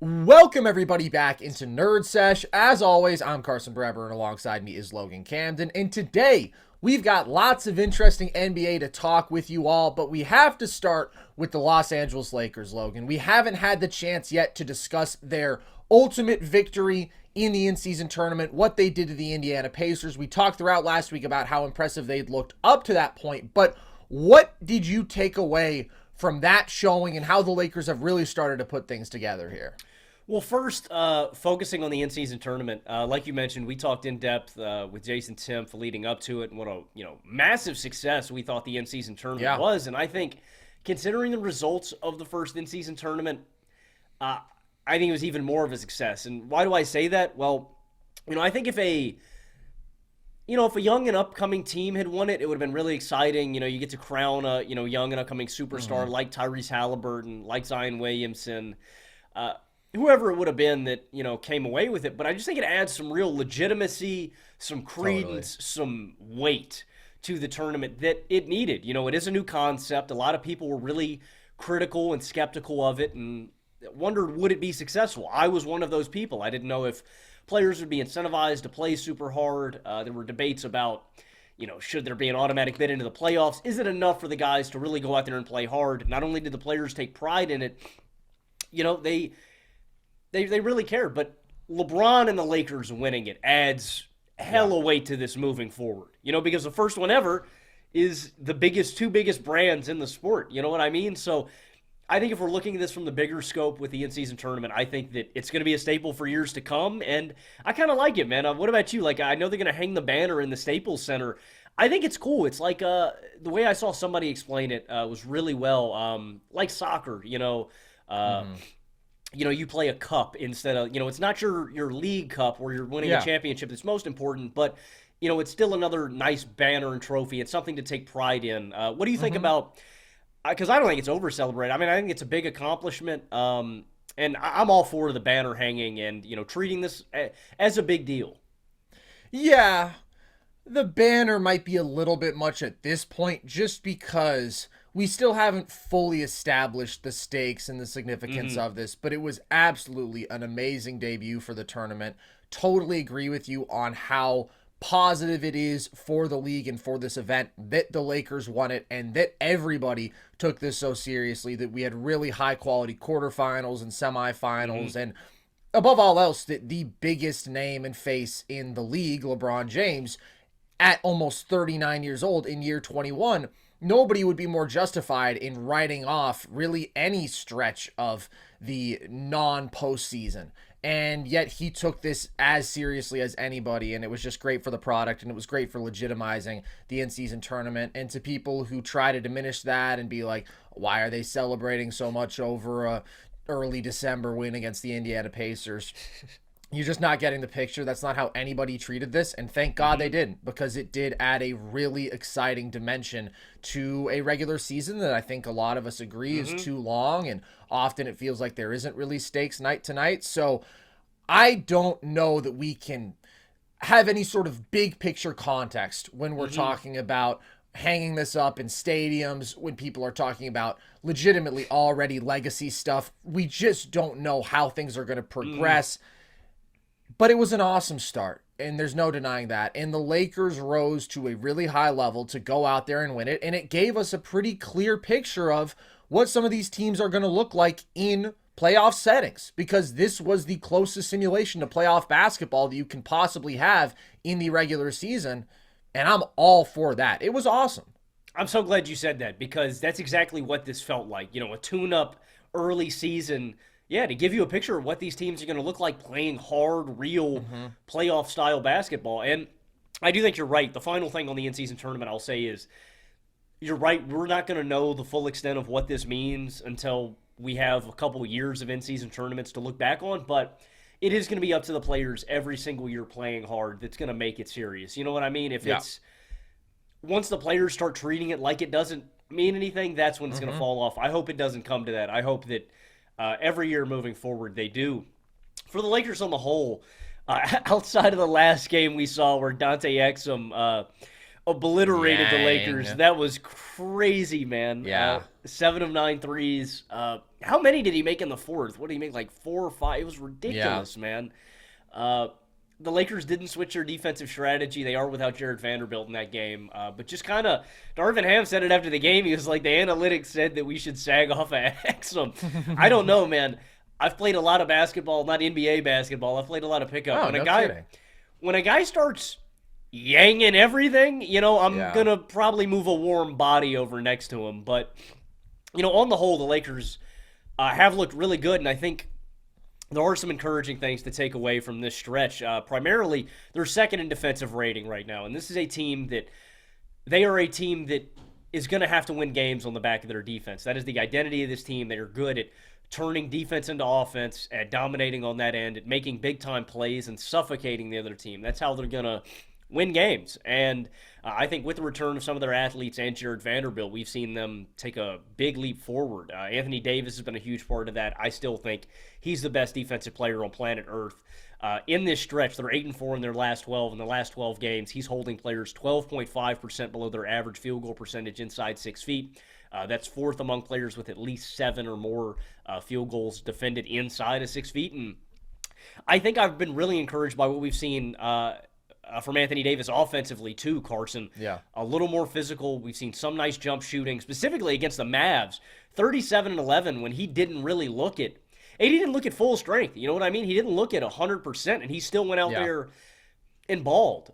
Welcome everybody back into Nerd Sesh. As always, I'm Carson Breber and alongside me is Logan Camden. And today we've got lots of interesting NBA to talk with you all, but we have to start with the Los Angeles Lakers, Logan. We haven't had the chance yet to discuss their ultimate victory in the in-season tournament, what they did to the Indiana Pacers. We talked throughout last week about how impressive they'd looked up to that point, but what did you take away from that showing and how the Lakers have really started to put things together here? Well, first, focusing on the in-season tournament, like you mentioned, we talked in depth with Jason Timpf leading up to it, and what a massive success we thought the in-season tournament was. And I think, considering the results of the first in-season tournament, I think it was even more of a success. And why do I say that? Well, I think if a young and upcoming team had won it, it would have been really exciting. You get to crown a young and upcoming superstar like Tyrese Halliburton, like Zion Williamson. Whoever it would have been that, came away with it. But I just think it adds some real legitimacy, some credence, some weight to the tournament that it needed. It is a new concept. A lot of people were really critical and skeptical of it and wondered, would it be successful? I was one of those people. I didn't know if players would be incentivized to play super hard. There were debates about, should there be an automatic bid into the playoffs? Is it enough for the guys to really go out there and play hard? Not only did the players take pride in it, they really cared, but LeBron and the Lakers winning it adds hella weight to this moving forward. Because the first one ever is the two biggest brands in the sport. You know what I mean? So I think if we're looking at this from the bigger scope with the in-season tournament, I think that it's going to be a staple for years to come, and I kind of like it, man. What about you? I know they're going to hang the banner in the Staples Center. I think it's cool. It's like the way I saw somebody explain it was really well, like soccer, you play a cup instead of, it's not your league cup where you're winning a championship that's most important, but, it's still another nice banner and trophy. It's something to take pride in. What do you think about, because I don't think it's over-celebrated. I mean, I think it's a big accomplishment, and I'm all for the banner hanging and, treating this as a big deal. Yeah, the banner might be a little bit much at this point just because we still haven't fully established the stakes and the significance of this, but it was absolutely an amazing debut for the tournament. Totally agree with you on how positive it is for the league and for this event that the Lakers won it and that everybody took this so seriously, that we had really high quality quarterfinals and semifinals, and above all else, that the biggest name and face in the league, LeBron James, at almost 39 years old in year 21, nobody would be more justified in writing off really any stretch of the non-postseason. And yet he took this as seriously as anybody, and it was just great for the product, and it was great for legitimizing the in-season tournament. And to people who try to diminish that and be like, why are they celebrating so much over a early December win against the Indiana Pacers? You're just not getting the picture. That's not how anybody treated this, and thank God they didn't, because it did add a really exciting dimension to a regular season that I think a lot of us agree is too long, and often it feels like there isn't really stakes night to night. So I don't know that we can have any sort of big picture context when we're talking about hanging this up in stadiums, when people are talking about legitimately already legacy stuff. We just don't know how things are going to progress. But it was an awesome start, and there's no denying that. And the Lakers rose to a really high level to go out there and win it, and it gave us a pretty clear picture of what some of these teams are going to look like in playoff settings, because this was the closest simulation to playoff basketball that you can possibly have in the regular season, and I'm all for that. It was awesome. I'm so glad you said that, because that's exactly what this felt like. A tune-up early season. Yeah, to give you a picture of what these teams are going to look like playing hard, real playoff-style basketball. And I do think you're right. The final thing on the in-season tournament I'll say is, you're right, we're not going to know the full extent of what this means until we have a couple years of in-season tournaments to look back on, but it is going to be up to the players every single year playing hard that's going to make it serious. You know what I mean? If it's once the players start treating it like it doesn't mean anything, that's when it's going to fall off. I hope it doesn't come to that. I hope that every year moving forward they do. For the Lakers on the whole, outside of the last game we saw where Dante Exum obliterated the Lakers, that was crazy, man. 7 of 9 threes. How many did he make in the fourth? What did he make, like 4 or 5? It was ridiculous, man. The Lakers didn't switch their defensive strategy. They are without Jared Vanderbilt in that game. But just kind of, Darvin Ham said it after the game. He was like, the analytics said that we should sag off of Exum. I don't know, man. I've played a lot of basketball, not NBA basketball. I've played a lot of pickup. When a guy starts yanging everything, I'm going to probably move a warm body over next to him. But, on the whole, the Lakers have looked really good, and I think there are some encouraging things to take away from this stretch. Primarily, they're second in defensive rating right now, and this is a team that is going to have to win games on the back of their defense. That is the identity of this team. They are good at turning defense into offense, at dominating on that end, at making big-time plays and suffocating the other team. That's how they're going to win games. And I think with the return of some of their athletes and Jared Vanderbilt, we've seen them take a big leap forward. Anthony Davis has been a huge part of that. I still think he's the best defensive player on planet Earth. In this stretch, they're 8-4 in their last 12. In the last 12 games, he's holding players 12.5% below their average field goal percentage inside 6 feet. That's fourth among players with at least 7 or more field goals defended inside of 6 feet. And I think I've been really encouraged by what we've seen from Anthony Davis offensively too, Carson. Yeah. A little more physical. We've seen some nice jump shooting, specifically against the Mavs. 37-11 when he didn't really look at – he didn't look at full strength. You know what I mean? He didn't look at 100%, and he still went out there and balled.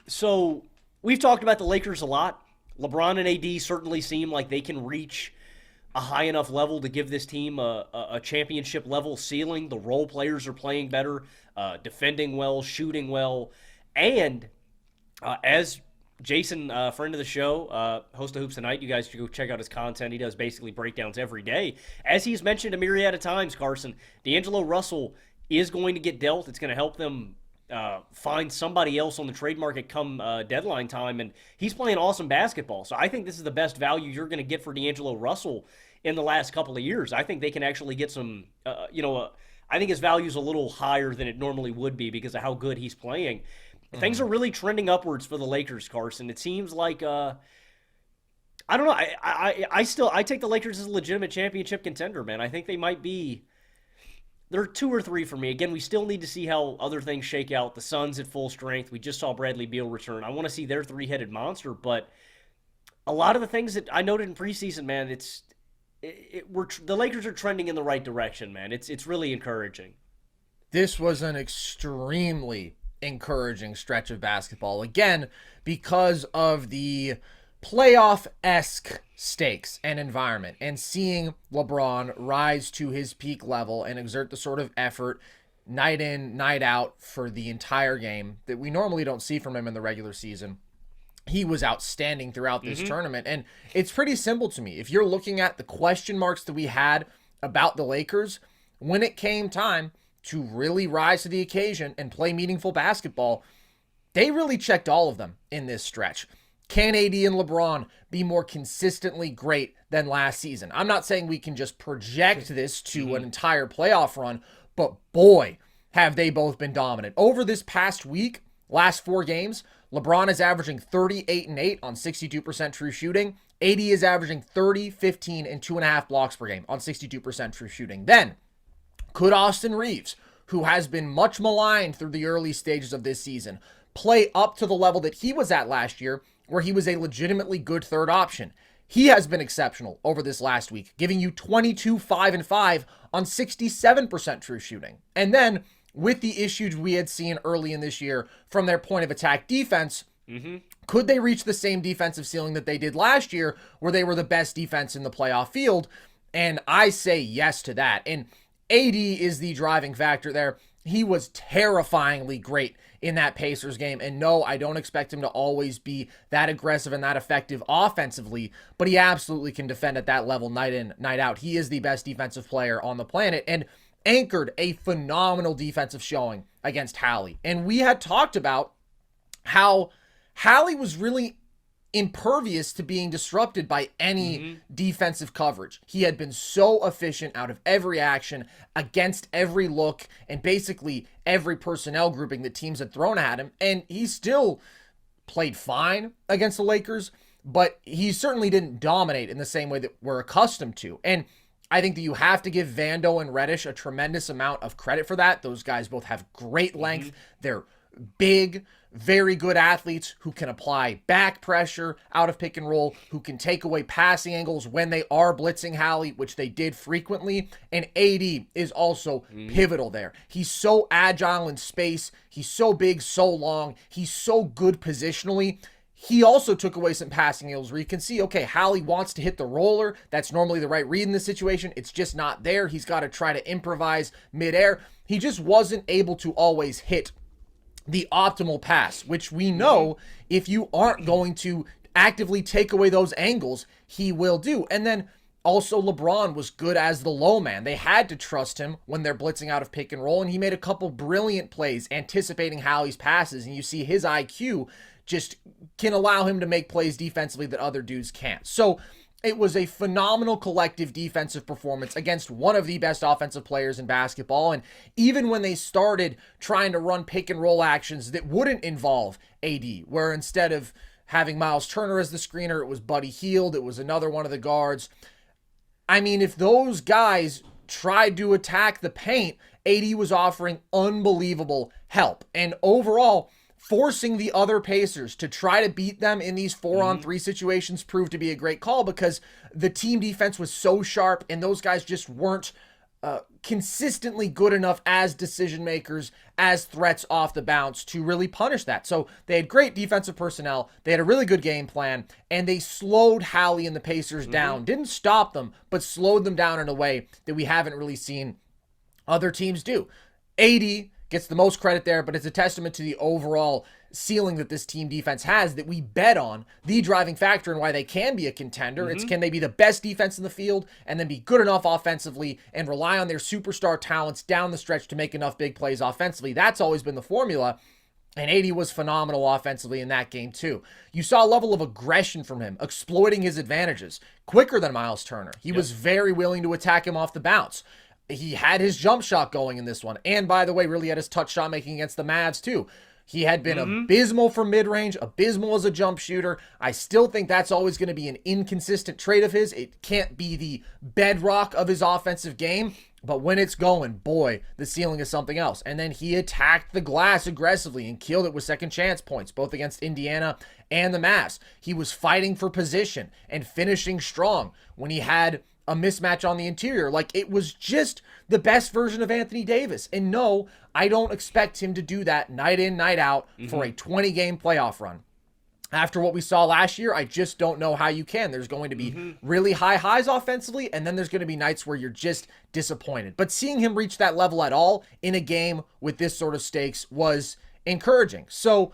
So we've talked about the Lakers a lot. LeBron and AD certainly seem like they can reach a high enough level to give this team a championship-level ceiling. The role players are playing better, defending well, shooting well. And as Jason, friend of the show, host of Hoops Tonight, you guys should go check out his content. He does basically breakdowns every day. As he's mentioned a myriad of times, Carson, D'Angelo Russell is going to get dealt. It's going to help them find somebody else on the trade market come deadline time, and he's playing awesome basketball. So I think this is the best value you're going to get for D'Angelo Russell in the last couple of years. I think they can actually get some, I think his value is a little higher than it normally would be because of how good he's playing. Things are really trending upwards for the Lakers, Carson. It seems like, I don't know, I take the Lakers as a legitimate championship contender, man. I think they might be. They're 2 or 3 for me. Again, we still need to see how other things shake out. The Suns at full strength. We just saw Bradley Beal return. I want to see their three-headed monster, but a lot of the things that I noted in preseason, man, the Lakers are trending in the right direction, man. It's really encouraging. This was an extremely encouraging stretch of basketball. Again, because of the playoff-esque stakes and environment, and seeing LeBron rise to his peak level and exert the sort of effort night in, night out for the entire game that we normally don't see from him in the regular season. He was outstanding throughout this tournament, and it's pretty simple to me. If you're looking at the question marks that we had about the Lakers, when it came time to really rise to the occasion and play meaningful basketball, they really checked all of them in this stretch. Can AD and LeBron be more consistently great than last season? I'm not saying we can just project this to an entire playoff run, but boy, have they both been dominant. Over this past week, last 4 games, LeBron is averaging 38-8 on 62% true shooting. AD is averaging 30, 15, and 2.5 blocks per game on 62% true shooting. Then, could Austin Reeves, who has been much maligned through the early stages of this season, play up to the level that he was at last year, where he was a legitimately good third option? He has been exceptional over this last week, giving you 22, 5, and 5 on 67% true shooting. And then, with the issues we had seen early in this year from their point of attack defense, could they reach the same defensive ceiling that they did last year, where they were the best defense in the playoff field? And I say yes to that. And AD is the driving factor there. He was terrifyingly great in that Pacers game. And no, I don't expect him to always be that aggressive and that effective offensively, but he absolutely can defend at that level night in, night out. He is the best defensive player on the planet and anchored a phenomenal defensive showing against Hallie. And we had talked about how Hallie was really impervious to being disrupted by any defensive coverage. He had been so efficient out of every action, against every look, and basically every personnel grouping that teams had thrown at him, and he still played fine against the Lakers, but he certainly didn't dominate in the same way that we're accustomed to. And I think that you have to give Vando and Reddish a tremendous amount of credit for that. Those guys both have great length. They're big, very good athletes who can apply back pressure out of pick and roll, who can take away passing angles when they are blitzing Hallie, which they did frequently. And AD is also pivotal there. He's so agile in space. He's so big, so long. He's so good positionally. He also took away some passing angles where you can see, okay, Hallie wants to hit the roller. That's normally the right read in this situation. It's just not there. He's got to try to improvise midair. He just wasn't able to always hit the optimal pass, which we know if you aren't going to actively take away those angles, he will do. And then also LeBron was good as the low man. They had to trust him when they're blitzing out of pick and roll, and he made a couple brilliant plays anticipating Hallie's passes, and you see his IQ just can allow him to make plays defensively that other dudes can't. So it was a phenomenal collective defensive performance against one of the best offensive players in basketball. And even when they started trying to run pick and roll actions that wouldn't involve AD, where instead of having Miles Turner as the screener, it was Buddy Hield, it was another one of the guards. I mean, if those guys tried to attack the paint, AD was offering unbelievable help. And overall, forcing the other Pacers to try to beat them in these 4-on-3 situations proved to be a great call because the team defense was so sharp and those guys just weren't consistently good enough as decision makers, as threats off the bounce to really punish that. So they had great defensive personnel, they had a really good game plan, and they slowed Hallie and the Pacers down. Didn't stop them, but slowed them down in a way that we haven't really seen other teams do. AD gets the most credit there, but it's a testament to the overall ceiling that this team defense has that we bet on, the driving factor in why they can be a contender. It's can they be the best defense in the field and then be good enough offensively and rely on their superstar talents down the stretch to make enough big plays offensively. That's always been the formula. And AD was phenomenal offensively in that game too. You saw a level of aggression from him, exploiting his advantages, quicker than Miles Turner. He was very willing to attack him off the bounce. He had his jump shot going in this one. And by the way, really had his touch shot making against the Mavs too. He had been abysmal from mid-range, abysmal as a jump shooter. I still think that's always going to be an inconsistent trait of his. It can't be the bedrock of his offensive game. But when it's going, boy, the ceiling is something else. And then he attacked the glass aggressively and killed it with second chance points, both against Indiana and the Mavs. He was fighting for position and finishing strong when he had a mismatch on the interior. Like, it was just the best version of Anthony Davis. And no, I don't expect him to do that night in, night out for a 20-game playoff run. After what we saw last year, I just don't know how you can. There's going to be really high highs offensively, and then there's going to be nights where you're just disappointed. But seeing him reach that level at all in a game with this sort of stakes was encouraging. So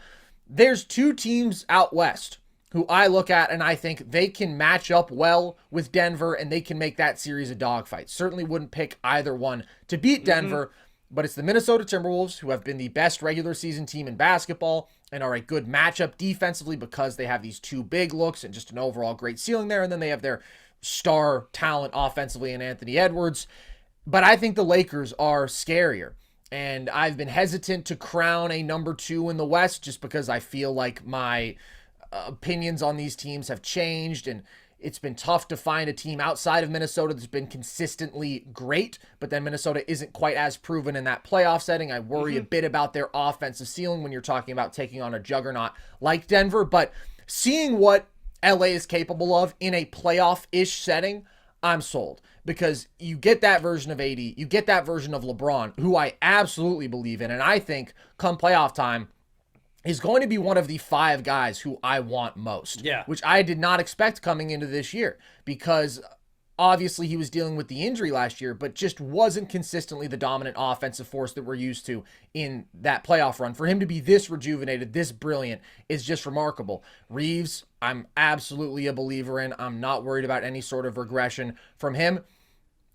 there's two teams out west who I look at and I think they can match up well with Denver and they can make that series a dogfight. Certainly wouldn't pick either one to beat Denver, but it's the Minnesota Timberwolves, who have been the best regular season team in basketball and are a good matchup defensively because they have these two big looks and just an overall great ceiling there. And then they have their star talent offensively in Anthony Edwards. But I think the Lakers are scarier. And I've been hesitant to crown a number 2 in the West just because I feel like my opinions on these teams have changed, and it's been tough to find a team outside of Minnesota that's been consistently great, but then Minnesota isn't quite as proven in that playoff setting. I worry a bit about their offensive ceiling when you're talking about taking on a juggernaut like Denver, but seeing what LA is capable of in a playoff-ish setting, I'm sold, because you get that version of AD, you get that version of LeBron, who I absolutely believe in, and I think come playoff time, is going to be one of the 5 guys who I want most, which I did not expect coming into this year because obviously he was dealing with the injury last year, but just wasn't consistently the dominant offensive force that we're used to in that playoff run. For him to be this rejuvenated, this brilliant is just remarkable. Reeves, I'm absolutely a believer in. I'm not worried about any sort of regression from him.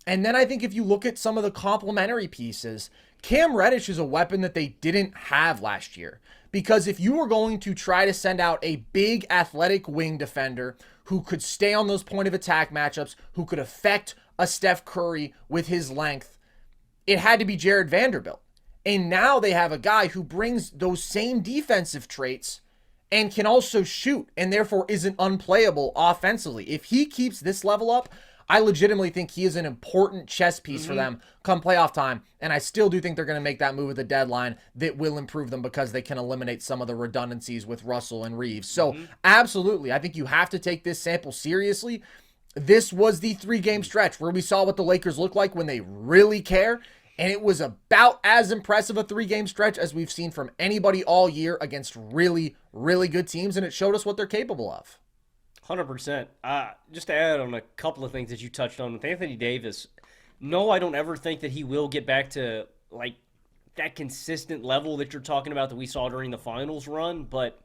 And then I think if you look at some of the complementary pieces, Cam Reddish is a weapon that they didn't have last year. Because if you were going to try to send out a big athletic wing defender who could stay on those point of attack matchups, who could affect a Steph Curry with his length, it had to be Jared Vanderbilt. And now they have a guy who brings those same defensive traits and can also shoot and therefore isn't unplayable offensively. If he keeps this level up, I legitimately think he is an important chess piece for them come playoff time, and I still do think they're going to make that move at the deadline that will improve them because they can eliminate some of the redundancies with Russell and Reeves. So absolutely, I think you have to take this sample seriously. This was the 3-game stretch where we saw what the Lakers look like when they really care, and it was about as impressive a 3-game stretch as we've seen from anybody all year against really, really good teams, and it showed us what they're capable of. 100%. Just to add on a couple of things that you touched on with Anthony Davis, no, I don't ever think that he will get back to like that consistent level that you're talking about that we saw during the finals run, but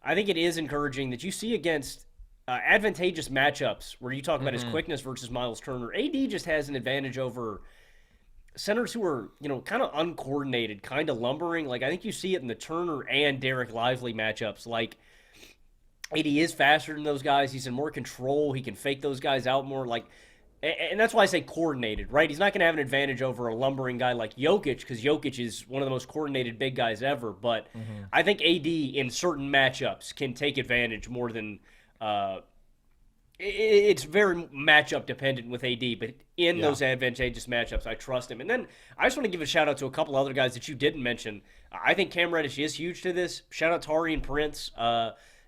I think it is encouraging that you see against advantageous matchups where you talk about his quickness versus Miles Turner. AD just has an advantage over centers who are, kind of uncoordinated, kind of lumbering. Like, I think you see it in the Turner and Derek Lively matchups. Like, AD is faster than those guys. He's in more control. He can fake those guys out more. Like, and that's why I say coordinated, right? He's not going to have an advantage over a lumbering guy like Jokic because Jokic is one of the most coordinated big guys ever. But I think AD in certain matchups can take advantage more than it's very matchup dependent with AD. But in those advantageous matchups, I trust him. And then I just want to give a shout out to a couple other guys that you didn't mention. I think Cam Reddish is huge to this. Shout out to Taurean Prince.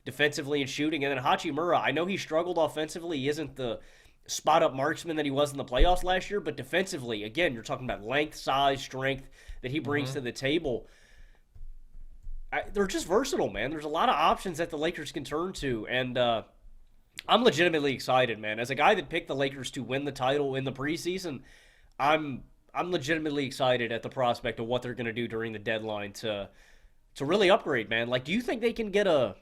Defensively and shooting. And then Hachimura, I know he struggled offensively. He isn't the spot-up marksman that he was in the playoffs last year, but defensively, again, you're talking about length, size, strength that he brings to the table. They're just versatile, man. There's a lot of options that the Lakers can turn to, and I'm legitimately excited, man. As a guy that picked the Lakers to win the title in the preseason, I'm legitimately excited at the prospect of what they're going to do during the deadline to really upgrade, man. Like, do you think they can get a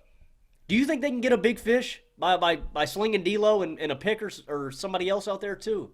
big fish by slinging D'Lo and a pick or somebody else out there too?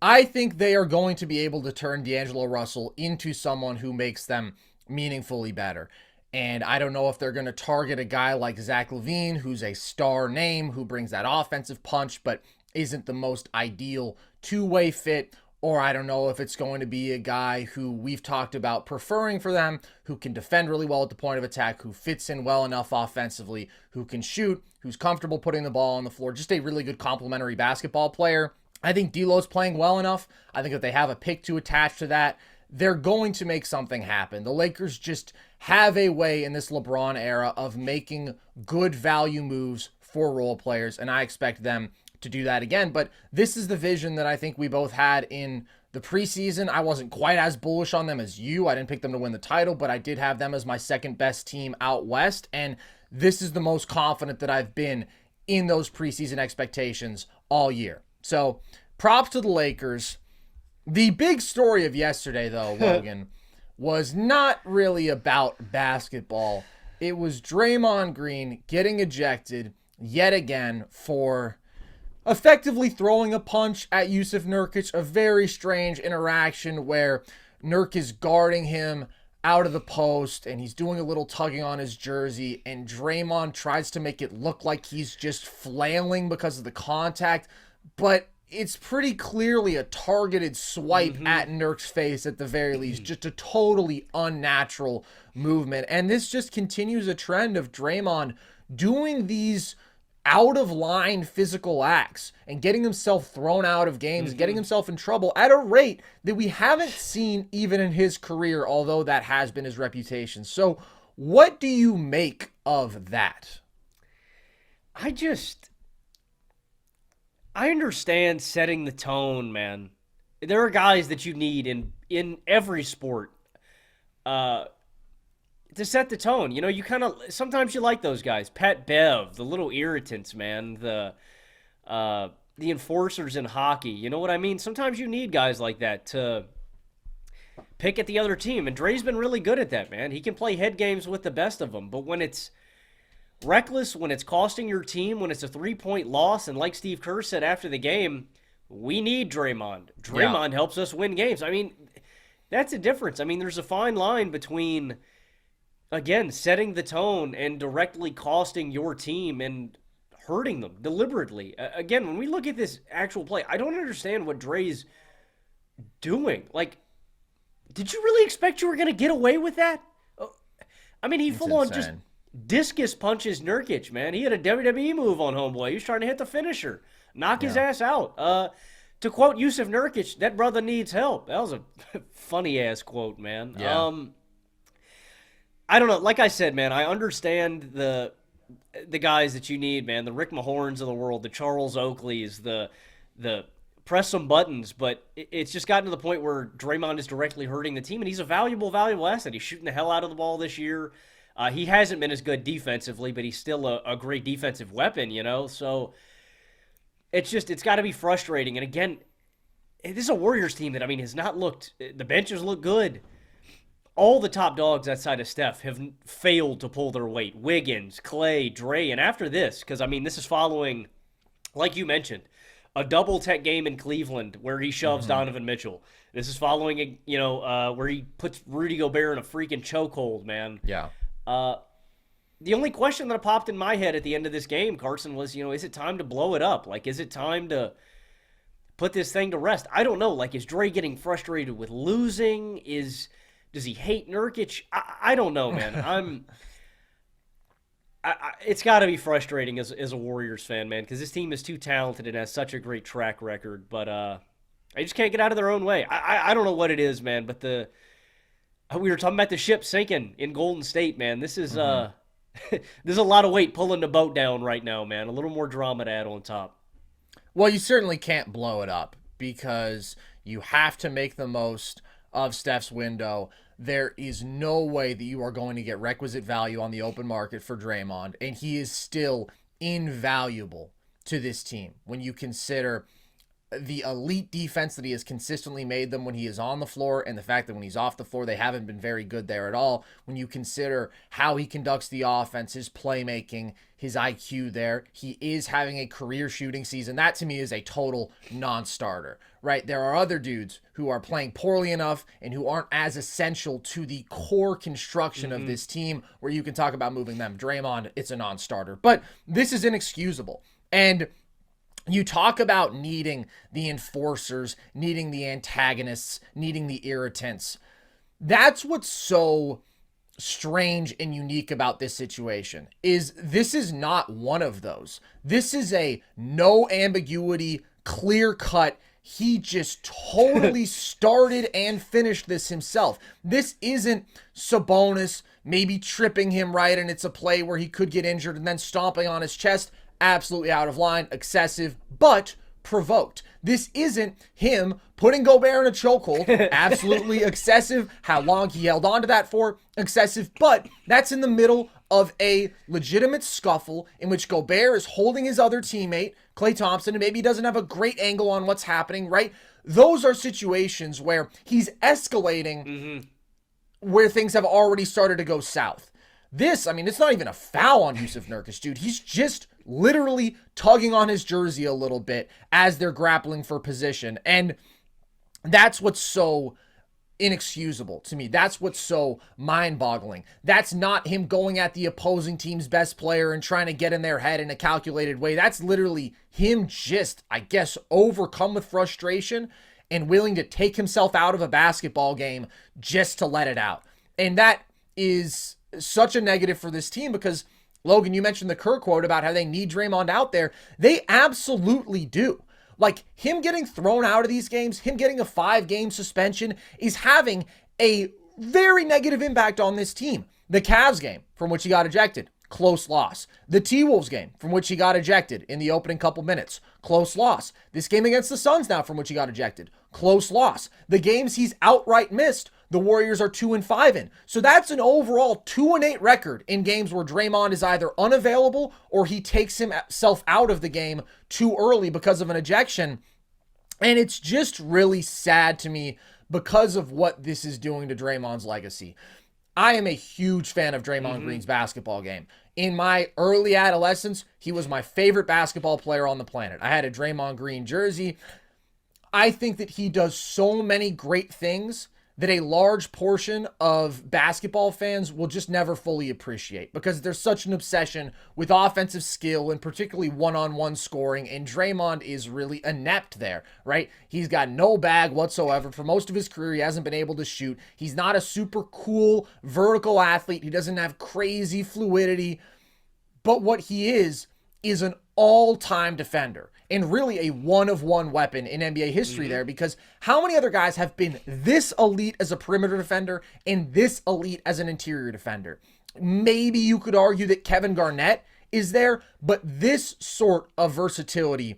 I think they are going to be able to turn D'Angelo Russell into someone who makes them meaningfully better. And I don't know if they're going to target a guy like Zach LaVine, who's a star name, who brings that offensive punch, but isn't the most ideal two-way fit. Or I don't know if it's going to be a guy who we've talked about preferring for them, who can defend really well at the point of attack, who fits in well enough offensively, who can shoot, who's comfortable putting the ball on the floor, just a really good complementary basketball player. I think D'Lo's playing well enough. I think if they have a pick to attach to that, they're going to make something happen. The Lakers just have a way in this LeBron era of making good value moves for role players, and I expect them to do that again. But this is the vision that I think we both had in the preseason. I wasn't quite as bullish on them as you. I didn't pick them to win the title, but I did have them as my second best team out west. And this is the most confident that I've been in those preseason expectations all year. So props to the Lakers. The big story of yesterday, though, Logan, was not really about basketball. It was Draymond Green getting ejected yet again for effectively throwing a punch at Jusuf Nurkic, a very strange interaction where Nurk is guarding him out of the post and he's doing a little tugging on his jersey, and Draymond tries to make it look like he's just flailing because of the contact, but it's pretty clearly a targeted swipe at Nurk's face at the very least, just a totally unnatural movement. And this just continues a trend of Draymond doing these out-of-line physical acts and getting himself thrown out of games, getting himself in trouble at a rate that we haven't seen even in his career, although that has been his reputation. So what do you make of that? I understand setting the tone, man. There are guys that you need in every sport to set the tone. You kind of sometimes you like those guys. Pat Bev, the little irritants, man. The enforcers in hockey. You know what I mean? Sometimes you need guys like that to pick at the other team. And Dre's been really good at that, man. He can play head games with the best of them. But when it's reckless, when it's costing your team, when it's a 3-point loss, and like Steve Kerr said after the game, we need Draymond. Draymond helps us win games. I mean, that's a difference. I mean, there's a fine line between, again, setting the tone and directly costing your team and hurting them deliberately. Again, when we look at this actual play, I don't understand what Dre's doing. Like, did you really expect you were going to get away with that? I mean, he full on just discus punches Nurkic, man. He had a WWE move on homeboy. He was trying to hit the finisher. Knock his ass out. To quote Jusuf Nurkic, that brother needs help. That was a funny-ass quote, man. Yeah. I don't know. Like I said, man, I understand the guys that you need, man. The Rick Mahorns of the world, the Charles Oakleys, the press some buttons, but it's just gotten to the point where Draymond is directly hurting the team, and he's a valuable asset. He's shooting the hell out of the ball this year. He hasn't been as good defensively, but he's still a great defensive weapon, you know? So it's got to be frustrating. And again, this is a Warriors team that, I mean, has not looked – the benches look good. All the top dogs outside of Steph have failed to pull their weight. Wiggins, Clay, Dre, and after this, because, I mean, this is following, like you mentioned, a double-tech game in Cleveland where he shoves Donovan Mitchell. This is following, where he puts Rudy Gobert in a freaking chokehold, man. Yeah. The only question that popped in my head at the end of this game, Carson, was, is it time to blow it up? Like, is it time to put this thing to rest? I don't know. Like, is Dre getting frustrated with losing? Does he hate Nurkic? I don't know, man. It's got to be frustrating as a Warriors fan, man, because this team is too talented and has such a great track record, but they just can't get out of their own way. I don't know what it is, man, but we were talking about the ship sinking in Golden State, man. This is there's a lot of weight pulling the boat down right now, man. A little more drama to add on top. Well, you certainly can't blow it up because you have to make the most of Steph's window. There is no way that you are going to get requisite value on the open market for Draymond, and he is still invaluable to this team when you consider the elite defense that he has consistently made them when he is on the floor, and the fact that when he's off the floor, they haven't been very good there at all. When you consider how he conducts the offense, his playmaking, his IQ there, he is having a career shooting season. That to me is a total non-starter, right? There are other dudes who are playing poorly enough and who aren't as essential to the core construction of this team where you can talk about moving them. Draymond, it's a non-starter, but this is inexcusable. And you talk about needing the enforcers, needing the antagonists, needing the irritants. That's what's so strange and unique about this situation is this is not one of those. This is a no ambiguity, clear cut. He just totally started and finished this himself. This isn't Sabonis maybe tripping him right and it's a play where he could get injured and then stomping on his chest. Absolutely out of line, excessive, but provoked. This isn't him putting Gobert in a chokehold. Absolutely excessive. How long he held on to that for, excessive. But that's in the middle of a legitimate scuffle in which Gobert is holding his other teammate, Klay Thompson, and maybe he doesn't have a great angle on what's happening, right? Those are situations where he's escalating where things have already started to go south. This, I mean, it's not even a foul on Jusuf Nurkic, dude. He's just literally tugging on his jersey a little bit as they're grappling for position. And that's what's so inexcusable to me. That's what's so mind-boggling. That's not him going at the opposing team's best player and trying to get in their head in a calculated way. That's literally him just, I guess, overcome with frustration and willing to take himself out of a basketball game just to let it out. And that is such a negative for this team because, Logan, you mentioned the Kerr quote about how they need Draymond out there. They absolutely do. Like, him getting thrown out of these games, him getting a 5-game suspension is having a very negative impact on this team. The Cavs game, from which he got ejected, close loss. The T-Wolves game, from which he got ejected in the opening couple minutes, close loss. This game against the Suns now, from which he got ejected, close loss. The games he's outright missed, the Warriors are 2-5 in. So that's an overall 2-8 record in games where Draymond is either unavailable or he takes himself out of the game too early because of an ejection. And it's just really sad to me because of what this is doing to Draymond's legacy. I am a huge fan of Draymond Green's basketball game. In my early adolescence, he was my favorite basketball player on the planet. I had a Draymond Green jersey. I think that he does so many great things that a large portion of basketball fans will just never fully appreciate because there's such an obsession with offensive skill and particularly one-on-one scoring, and Draymond is really inept there, right? He's got no bag whatsoever. For most of his career, he hasn't been able to shoot. He's not a super cool vertical athlete. He doesn't have crazy fluidity, but what he is an all-time defender. and really a one-of-one weapon in NBA history there, because how many other guys have been this elite as a perimeter defender and this elite as an interior defender? Maybe you could argue that Kevin Garnett is there, but this sort of versatility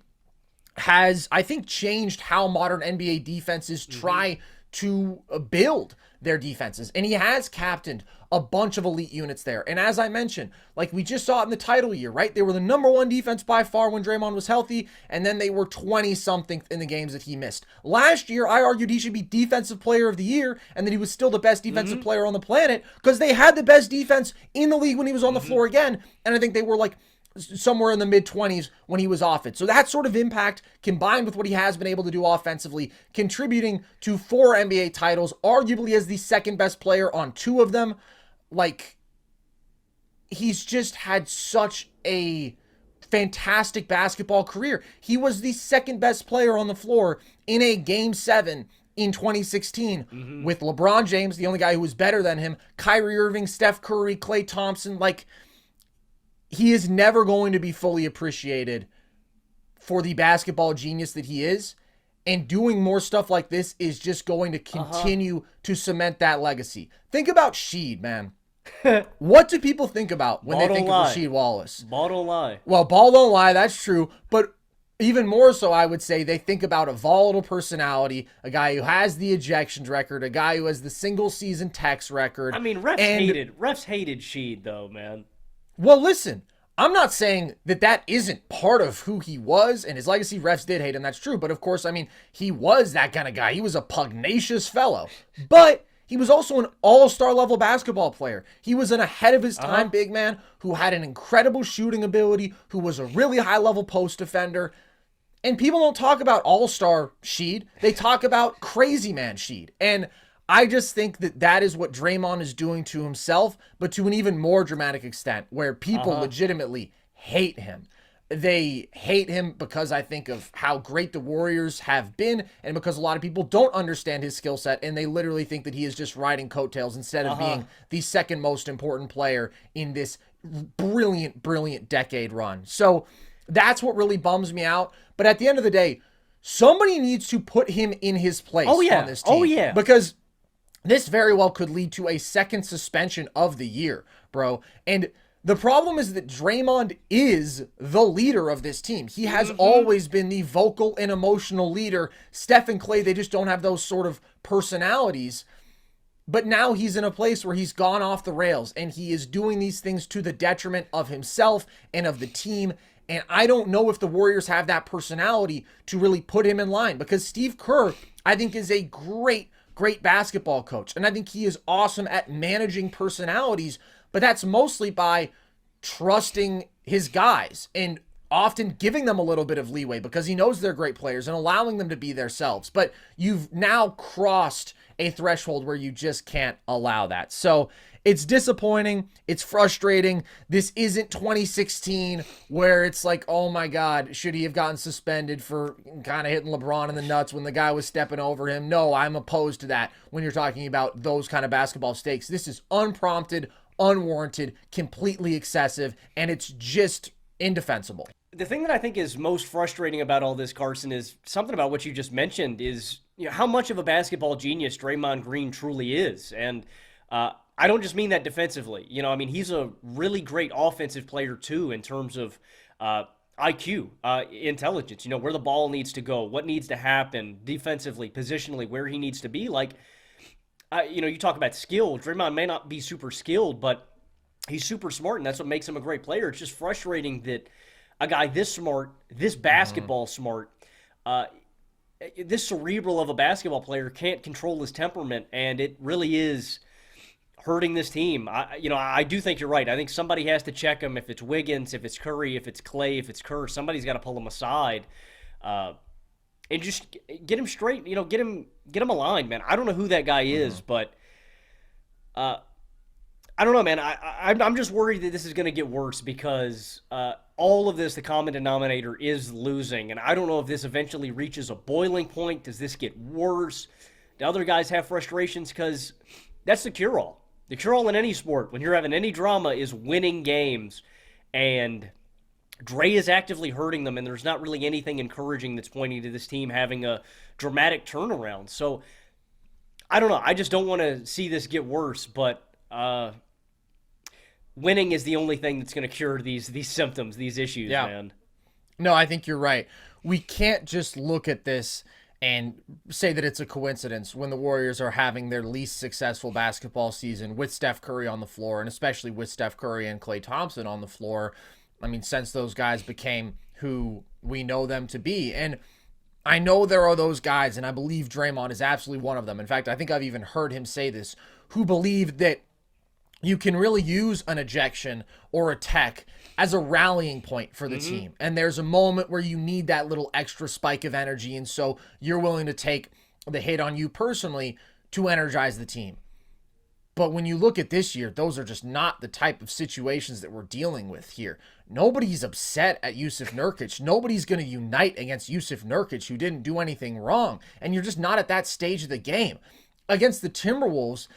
has, I think, changed how modern NBA defenses try to build their defenses. And he has captained a bunch of elite units there. And as I mentioned, like we just saw it in the title year, right? They were the number one defense by far when Draymond was healthy, and then they were 20-something in the games that he missed. Last year, I argued he should be Defensive Player of the Year, and that he was still the best defensive player on the planet, because they had the best defense in the league when he was on the floor again. And I think they were like somewhere in the mid-20s when he was off it. So that sort of impact, combined with what he has been able to do offensively, contributing to 4 NBA titles, arguably as the second best player on 2 of them. Like, he's just had such a fantastic basketball career. He was the second best player on the floor in a Game 7 in 2016 with LeBron James, the only guy who was better than him, Kyrie Irving, Steph Curry, Klay Thompson. Like, he is never going to be fully appreciated for the basketball genius that he is. And doing more stuff like this is just going to continue to cement that legacy. Think about Sheed, man. What do people think about when they think of Rasheed Wallace? Ball don't lie. Well, ball don't lie, that's true. But even more so, I would say they think about a volatile personality, a guy who has the ejections record, a guy who has the single-season text record. I mean, refs hated Sheed, though, man. Well, listen, I'm not saying that isn't part of who he was and his legacy. Refs did hate him, that's true. But of course, I mean, he was that kind of guy. He was a pugnacious fellow. But he was also an all-star level basketball player. He was an ahead of his time big man who had an incredible shooting ability, who was a really high-level post defender. And people don't talk about all-star Sheed. They talk about crazy man Sheed. And I just think that is what Draymond is doing to himself, but to an even more dramatic extent, where people legitimately hate him. They hate him because I think of how great the Warriors have been, and because a lot of people don't understand his skill set, and they literally think that he is just riding coattails instead of being the second most important player in this brilliant, brilliant decade run. So that's what really bums me out. But at the end of the day, somebody needs to put him in his place on this team. Because this very well could lead to a second suspension of the year, bro. And the problem is that Draymond is the leader of this team. He has always been the vocal and emotional leader. Steph and Klay, they just don't have those sort of personalities. But now he's in a place where he's gone off the rails, and he is doing these things to the detriment of himself and of the team. And I don't know if the Warriors have that personality to really put him in line, because Steve Kerr, I think, is a great basketball coach. And I think he is awesome at managing personalities, but that's mostly by trusting his guys and often giving them a little bit of leeway because he knows they're great players and allowing them to be themselves. But you've now crossed a threshold where you just can't allow that. So it's disappointing. It's frustrating. This isn't 2016 where it's like, oh my God, should he have gotten suspended for kind of hitting LeBron in the nuts when the guy was stepping over him? No, I'm opposed to that when you're talking about those kind of basketball stakes. This is unprompted, unwarranted, completely excessive, and it's just indefensible. The thing that I think is most frustrating about all this, Carson, is something about what you just mentioned is, you know, how much of a basketball genius Draymond Green truly is. And I don't just mean that defensively. You know, I mean, he's a really great offensive player, too, in terms of IQ, intelligence, you know, where the ball needs to go, what needs to happen defensively, positionally, where he needs to be. Like, you know, you talk about skill. Draymond may not be super skilled, but he's super smart, and that's what makes him a great player. It's just frustrating that a guy this smart, this basketball smart, this cerebral of a basketball player can't control his temperament, and it really is hurting this team. I do think you're right. I think somebody has to check him. If it's Wiggins, if it's Curry, if it's Klay, if it's Kerr, somebody's got to pull him aside and just get him straight. You know, get him aligned, man. I don't know who that guy is, but I don't know, man. I'm just worried that this is going to get worse because all of this, the common denominator is losing. And I don't know if this eventually reaches a boiling point. Does this get worse? Do other guys have frustrations? Because that's the cure-all. The cure-all in any sport, when you're having any drama, is winning games. And Dre is actively hurting them, and there's not really anything encouraging that's pointing to this team having a dramatic turnaround. So I don't know. I just don't want to see this get worse, but winning is the only thing that's going to cure these symptoms, these issues, man. No, I think you're right. We can't just look at this and say that it's a coincidence when the Warriors are having their least successful basketball season with Steph Curry on the floor, and especially with Steph Curry and Klay Thompson on the floor. I mean, since those guys became who we know them to be. And I know there are those guys, and I believe Draymond is absolutely one of them. In fact, I think I've even heard him say this, who believe that you can really use an ejection or a tech as a rallying point for the team. And there's a moment where you need that little extra spike of energy, and so you're willing to take the hit on you personally to energize the team. But when you look at this year, those are just not the type of situations that we're dealing with here. Nobody's upset at Jusuf Nurkic. Nobody's going to unite against Jusuf Nurkic, who didn't do anything wrong. And you're just not at that stage of the game. Against the Timberwolves,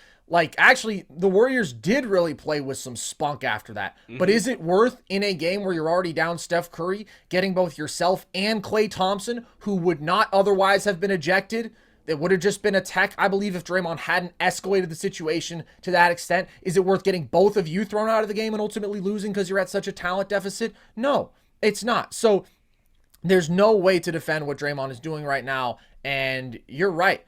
actually, the Warriors did really play with some spunk after that. But is it worth, in a game where you're already down Steph Curry, getting both yourself and Klay Thompson, who would not otherwise have been ejected? That would have just been a tech, I believe, if Draymond hadn't escalated the situation to that extent. Is it worth getting both of you thrown out of the game and ultimately losing because you're at such a talent deficit? No, it's not. So there's no way to defend what Draymond is doing right now. And you're right.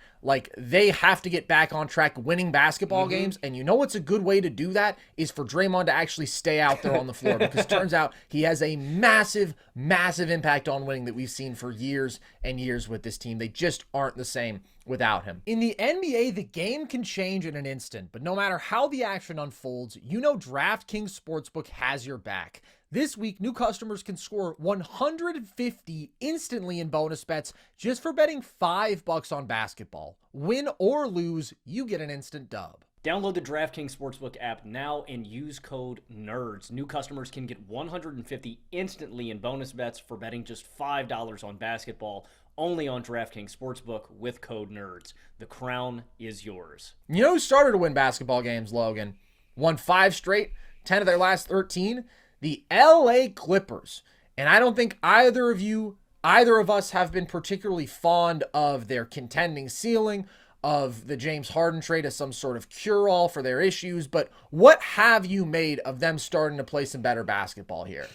They have to get back on track winning basketball games. And you know what's a good way to do that is for Draymond to actually stay out there on the floor, because it turns out he has a massive, massive impact on winning that we've seen for years and years with this team. They just aren't the same without him. In the NBA, the game can change in an instant, but no matter how the action unfolds, you know DraftKings Sportsbook has your back. This week, new customers can score $150 instantly in bonus bets just for betting $5 on basketball. Win or lose, you get an instant dub. Download the DraftKings Sportsbook app now and use code NERDS. New customers can get $150 instantly in bonus bets for betting just $5 on basketball, only on DraftKings Sportsbook with code NERDS. The crown is yours. You know who started to win basketball games, Logan? Won 5 straight, 10 of their last 13? The LA Clippers. And I don't think either of us have been particularly fond of their contending ceiling, of the James Harden trade as some sort of cure-all for their issues. But what have you made of them starting to play some better basketball here?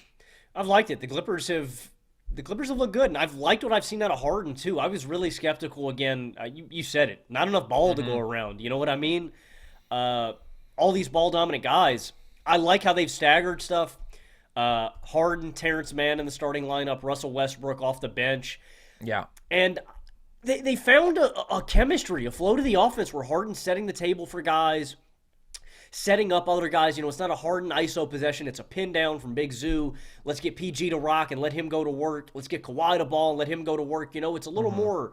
I've liked it. The Clippers have looked good, and I've liked what I've seen out of Harden too. I was really skeptical again. You said it. Not enough ball to go around. You know what I mean? All these ball-dominant guys. I like how they've staggered stuff. Harden, Terrence Mann in the starting lineup, Russell Westbrook off the bench. Yeah. And they found a chemistry, a flow to the offense where Harden's setting the table for guys, setting up other guys. You know, it's not a Harden ISO possession. It's a pin down from Big Zoo. Let's get PG to rock and let him go to work. Let's get Kawhi to ball and let him go to work. You know, it's a little more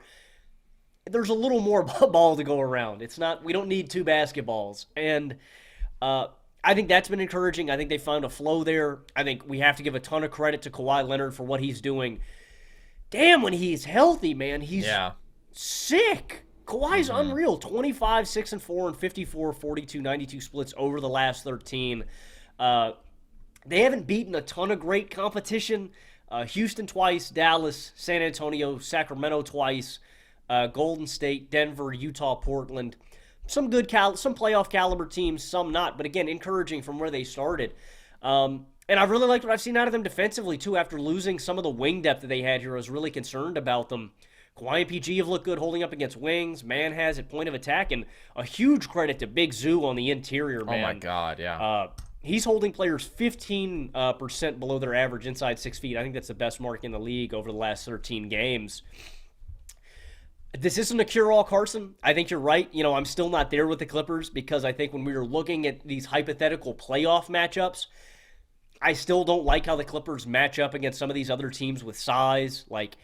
– there's a little more ball to go around. It's not – we don't need 2 basketballs. And I think that's been encouraging. I think they found a flow there. I think we have to give a ton of credit to Kawhi Leonard for what he's doing. Damn, when he's healthy, man, he's sick. Kawhi's unreal. 25, 6 and 4, and 54, 42, 92 splits over the last 13. They haven't beaten a ton of great competition. Houston twice, Dallas, San Antonio, Sacramento twice, Golden State, Denver, Utah, Portland. Some good, some playoff caliber teams, some not. But again, encouraging from where they started. And I really liked what I've seen out of them defensively, too, after losing some of the wing depth that they had here. I was really concerned about them. Kawhi and PG have looked good holding up against wings. Man has at point of attack. And a huge credit to Big Zoo on the interior, man. Oh, my God, yeah. He's holding players 15% below their average inside 6 feet. I think that's the best mark in the league over the last 13 games. This isn't a cure-all, Carson. I think you're right. You know, I'm still not there with the Clippers because I think when we were looking at these hypothetical playoff matchups, I still don't like how the Clippers match up against some of these other teams with size. Like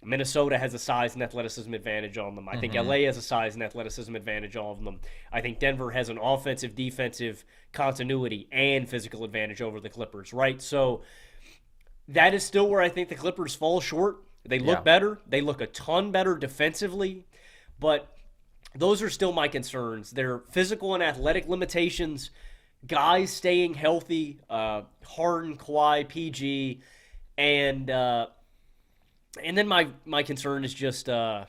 Minnesota has a size and athleticism advantage on them. I think LA has a size and athleticism advantage on them. I think Denver has an offensive, defensive continuity and physical advantage over the Clippers, right? So that is still where I think the Clippers fall short. They look better. They look a ton better defensively, but those are still my concerns. Their physical and athletic limitations, guys staying healthy, Harden, Kawhi, PG, And then my concern is just I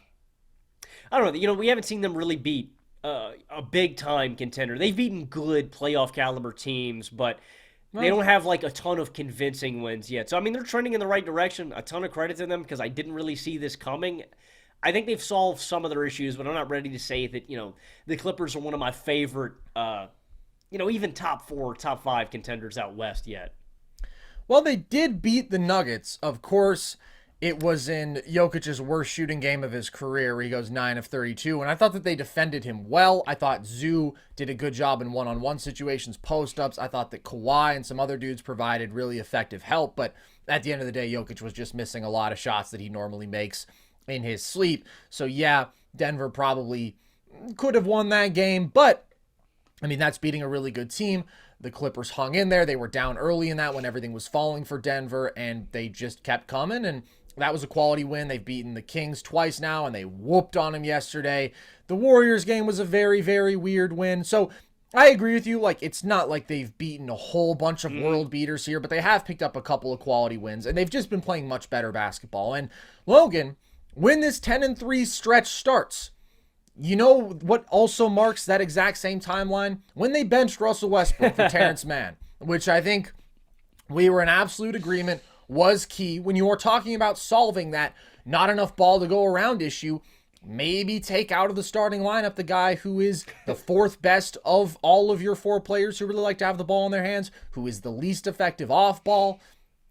don't know. We haven't seen them really beat a big time contender. They've beaten good playoff caliber teams, but they don't have like a ton of convincing wins yet. So I mean, they're trending in the right direction. A ton of credit to them because I didn't really see this coming. I think they've solved some of their issues, but I'm not ready to say that the Clippers are one of my favorite, even top 4, top 5 contenders out west yet. Well, they did beat the Nuggets, of course. It was in Jokic's worst shooting game of his career where he goes 9 of 32, and I thought that they defended him well. I thought Zoo did a good job in one-on-one situations, post-ups. I thought that Kawhi and some other dudes provided really effective help, but at the end of the day, Jokic was just missing a lot of shots that he normally makes in his sleep. So yeah, Denver probably could have won that game, but I mean, that's beating a really good team. The Clippers hung in there. They were down early in that when everything was falling for Denver, and they just kept coming, and that was a quality win. They've beaten the Kings twice now, and they whooped on them yesterday. The Warriors game was a very, very weird win. So I agree with you. Like, it's not like they've beaten a whole bunch of world beaters here, but they have picked up a couple of quality wins, and they've just been playing much better basketball. And Logan, when this 10-3 stretch starts, you know what also marks that exact same timeline? When they benched Russell Westbrook for Terrence Mann, which I think we were in absolute agreement was key. When you are talking about solving that not enough ball to go around issue, maybe take out of the starting lineup the guy who is the 4th best of all of your 4 players who really like to have the ball in their hands, who is the least effective off ball.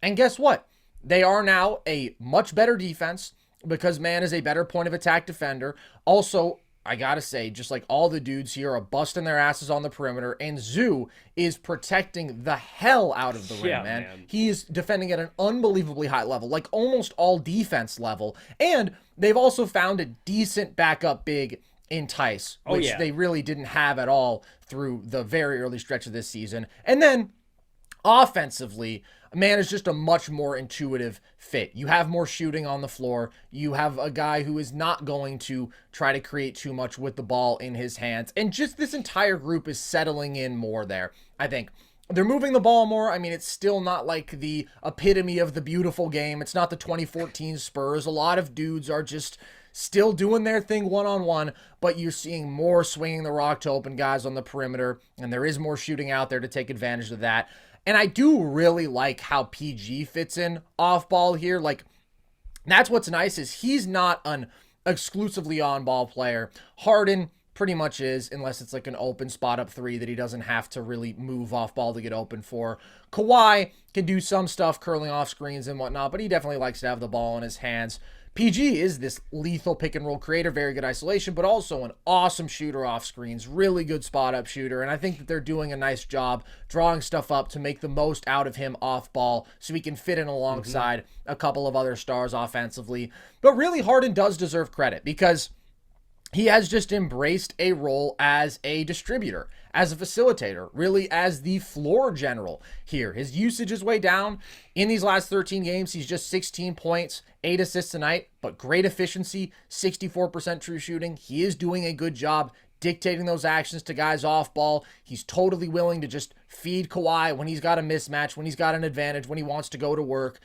And guess what? They are now a much better defense because Mann is a better point of attack defender. Also, I gotta say, just like all the dudes here are busting their asses on the perimeter, and Zoo is protecting the hell out of the rim, man. He is defending at an unbelievably high level, like almost all defense level. And they've also found a decent backup big in Tice, which they really didn't have at all through the very early stretch of this season. And then offensively, Mann is just a much more intuitive fit. You have more shooting on the floor. You have a guy who is not going to try to create too much with the ball in his hands. And just this entire group is settling in more there, I think. They're moving the ball more. I mean, it's still not like the epitome of the beautiful game. It's not the 2014 Spurs. A lot of dudes are just still doing their thing one-on-one, but you're seeing more swinging the rock to open guys on the perimeter, and there is more shooting out there to take advantage of that. And I do really like how PG fits in off ball here. Like, that's what's nice is he's not an exclusively on ball player. Harden pretty much is, unless it's like an open spot up 3 that he doesn't have to really move off ball to get open for. Kawhi can do some stuff curling off screens and whatnot, but he definitely likes to have the ball in his hands. PG is this lethal pick and roll creator, very good isolation, but also an awesome shooter off screens, really good spot up shooter. And I think that they're doing a nice job drawing stuff up to make the most out of him off ball so he can fit in alongside a couple of other stars offensively. But really, Harden does deserve credit because he has just embraced a role as a distributor, as a facilitator, really as the floor general here. His usage is way down. In these last 13 games, he's just 16 points, 8 assists a night, but great efficiency, 64% true shooting. He is doing a good job dictating those actions to guys off ball. He's totally willing to just feed Kawhi when he's got a mismatch, when he's got an advantage, when he wants to go to work.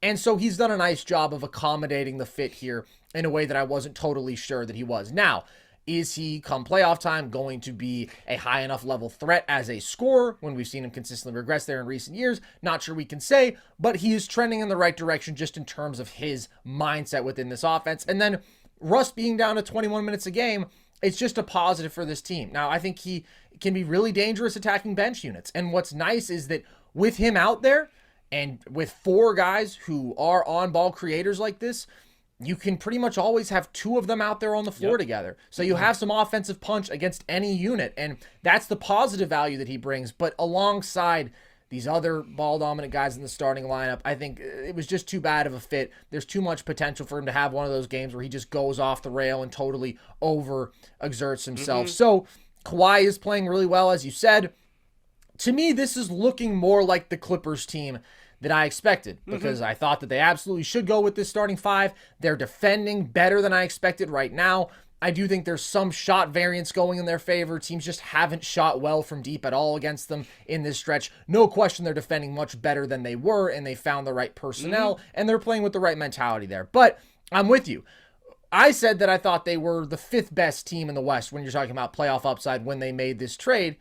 And so he's done a nice job of accommodating the fit here in a way that I wasn't totally sure that he was. Now, is he, come playoff time, going to be a high enough level threat as a scorer when we've seen him consistently regress there in recent years? Not sure we can say, but he is trending in the right direction just in terms of his mindset within this offense. And then Russ being down to 21 minutes a game, it's just a positive for this team. Now, I think he can be really dangerous attacking bench units. And what's nice is that with him out there, and with 4 guys who are on-ball creators like this, you can pretty much always have 2 of them out there on the floor together. So you have some offensive punch against any unit, and that's the positive value that he brings. But alongside these other ball-dominant guys in the starting lineup, I think it was just too bad of a fit. There's too much potential for him to have one of those games where he just goes off the rail and totally over-exerts himself. So Kawhi is playing really well, as you said. To me, this is looking more like the Clippers team that I expected because I thought that they absolutely should go with this starting 5. They're defending better than I expected right now. I do think there's some shot variance going in their favor. Teams just haven't shot well from deep at all against them in this stretch. No question they're defending much better than they were, and they found the right personnel, and they're playing with the right mentality there. But I'm with you. I said that I thought they were the 5th best team in the West when you're talking about playoff upside when they made this trade.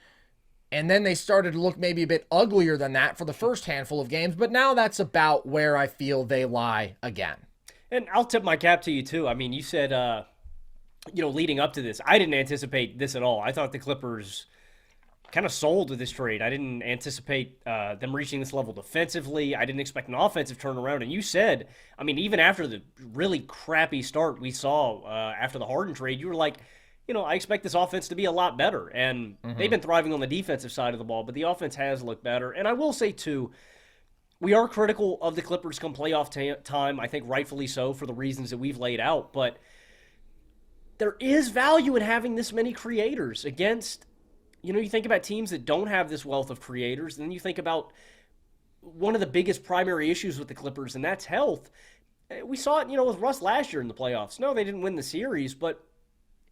And then they started to look maybe a bit uglier than that for the first handful of games, but now that's about where I feel they lie again. And I'll tip my cap to you, too. I mean, you said, leading up to this, I didn't anticipate this at all. I thought the Clippers kind of sold with this trade. I didn't anticipate them reaching this level defensively. I didn't expect an offensive turnaround. And you said, I mean, even after the really crappy start we saw after the Harden trade, you were like, I expect this offense to be a lot better. And they've been thriving on the defensive side of the ball, but the offense has looked better. And I will say, too, we are critical of the Clippers come playoff time, I think rightfully so for the reasons that we've laid out. But there is value in having this many creators against, you think about teams that don't have this wealth of creators, and then you think about one of the biggest primary issues with the Clippers, and that's health. We saw it, with Russ last year in the playoffs. No, they didn't win the series, but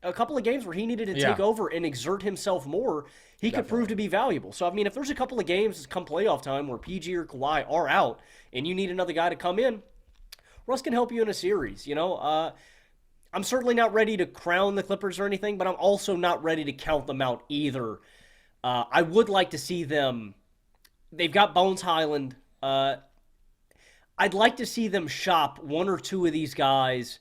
a couple of games where he needed to take over and exert himself more, he could prove to be valuable. So, I mean, if there's a couple of games come playoff time where PG or Kawhi are out and you need another guy to come in, Russ can help you in a series, I'm certainly not ready to crown the Clippers or anything, but I'm also not ready to count them out either. I would like to see them. They've got Bones Highland. I'd like to see them shop one or two of these guys,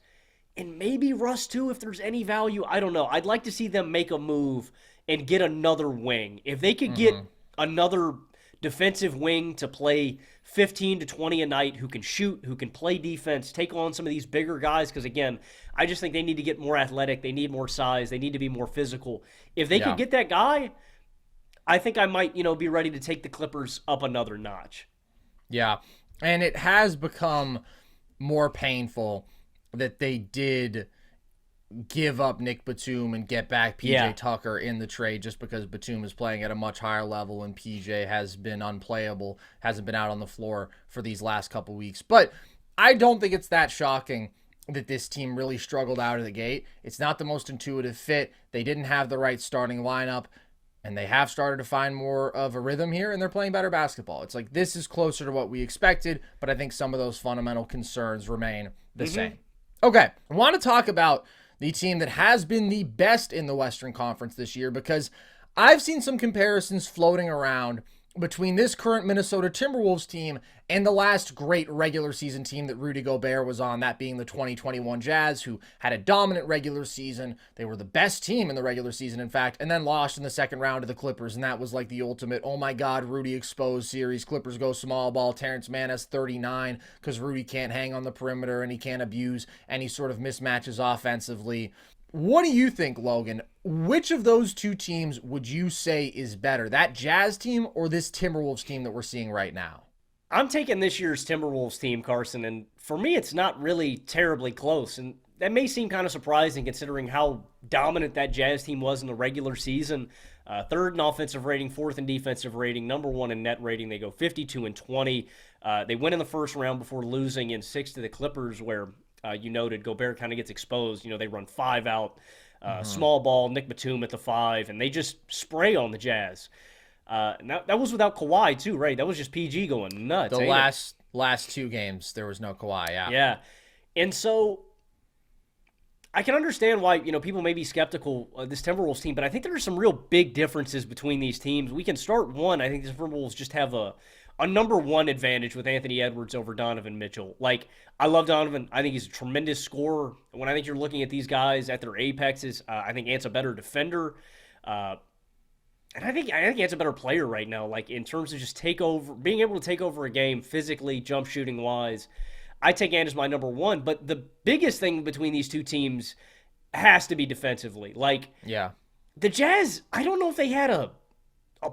and maybe Russ too, if there's any value. I don't know. I'd like to see them make a move and get another wing. If they could get another defensive wing to play 15 to 20 a night, who can shoot, who can play defense, take on some of these bigger guys, because again, I just think they need to get more athletic, they need more size, they need to be more physical. If they could get that guy, I think I might, be ready to take the Clippers up another notch. Yeah, and it has become more painful that they did give up Nick Batum and get back PJ Tucker in the trade just because Batum is playing at a much higher level and PJ has been unplayable, hasn't been out on the floor for these last couple weeks. But I don't think it's that shocking that this team really struggled out of the gate. It's not the most intuitive fit. They didn't have the right starting lineup, and they have started to find more of a rhythm here, and they're playing better basketball. It's like this is closer to what we expected, but I think some of those fundamental concerns remain the same. Okay, I want to talk about the team that has been the best in the Western Conference this year, because I've seen some comparisons floating around between this current Minnesota Timberwolves team and the last great regular season team that Rudy Gobert was on, that being the 2021 Jazz, who had a dominant regular season. They were the best team in the regular season, in fact, and then lost in the second round to the Clippers, and that was like the ultimate, oh my God, Rudy exposed series. Clippers go small ball. Terrence Mann has 39 because Rudy can't hang on the perimeter and he can't abuse any sort of mismatches offensively. What do you think, Logan? Which of those two teams would you say is better, that Jazz team or this Timberwolves team that we're seeing right now? I'm taking this year's Timberwolves team, Carson, and for me, it's not really terribly close. And that may seem kind of surprising considering how dominant that Jazz team was in the regular season. Third in offensive rating, fourth in defensive rating, number one in net rating. They go 52-20. They win in the first round before losing in 6 to the Clippers, where you noted Gobert kind of gets exposed. They run 5 out, small ball, Nick Batum at the 5, and they just spray on the Jazz. And that was without Kawhi too, right? That was just PG going nuts. The last 2 games, there was no Kawhi, Yeah. And so I can understand why, people may be skeptical of this Timberwolves team, but I think there are some real big differences between these teams. We can start one. I think the Timberwolves just have a number one advantage with Anthony Edwards over Donovan Mitchell. Like, I love Donovan. I think he's a tremendous scorer. When I think you're looking at these guys at their apexes, I think Ant's a better defender. And I think Ant's a better player right now, like in terms of just being able to take over a game physically, jump shooting wise. I take Ant as my number one, but the biggest thing between these two teams has to be defensively. Like, the Jazz, I don't know if they had a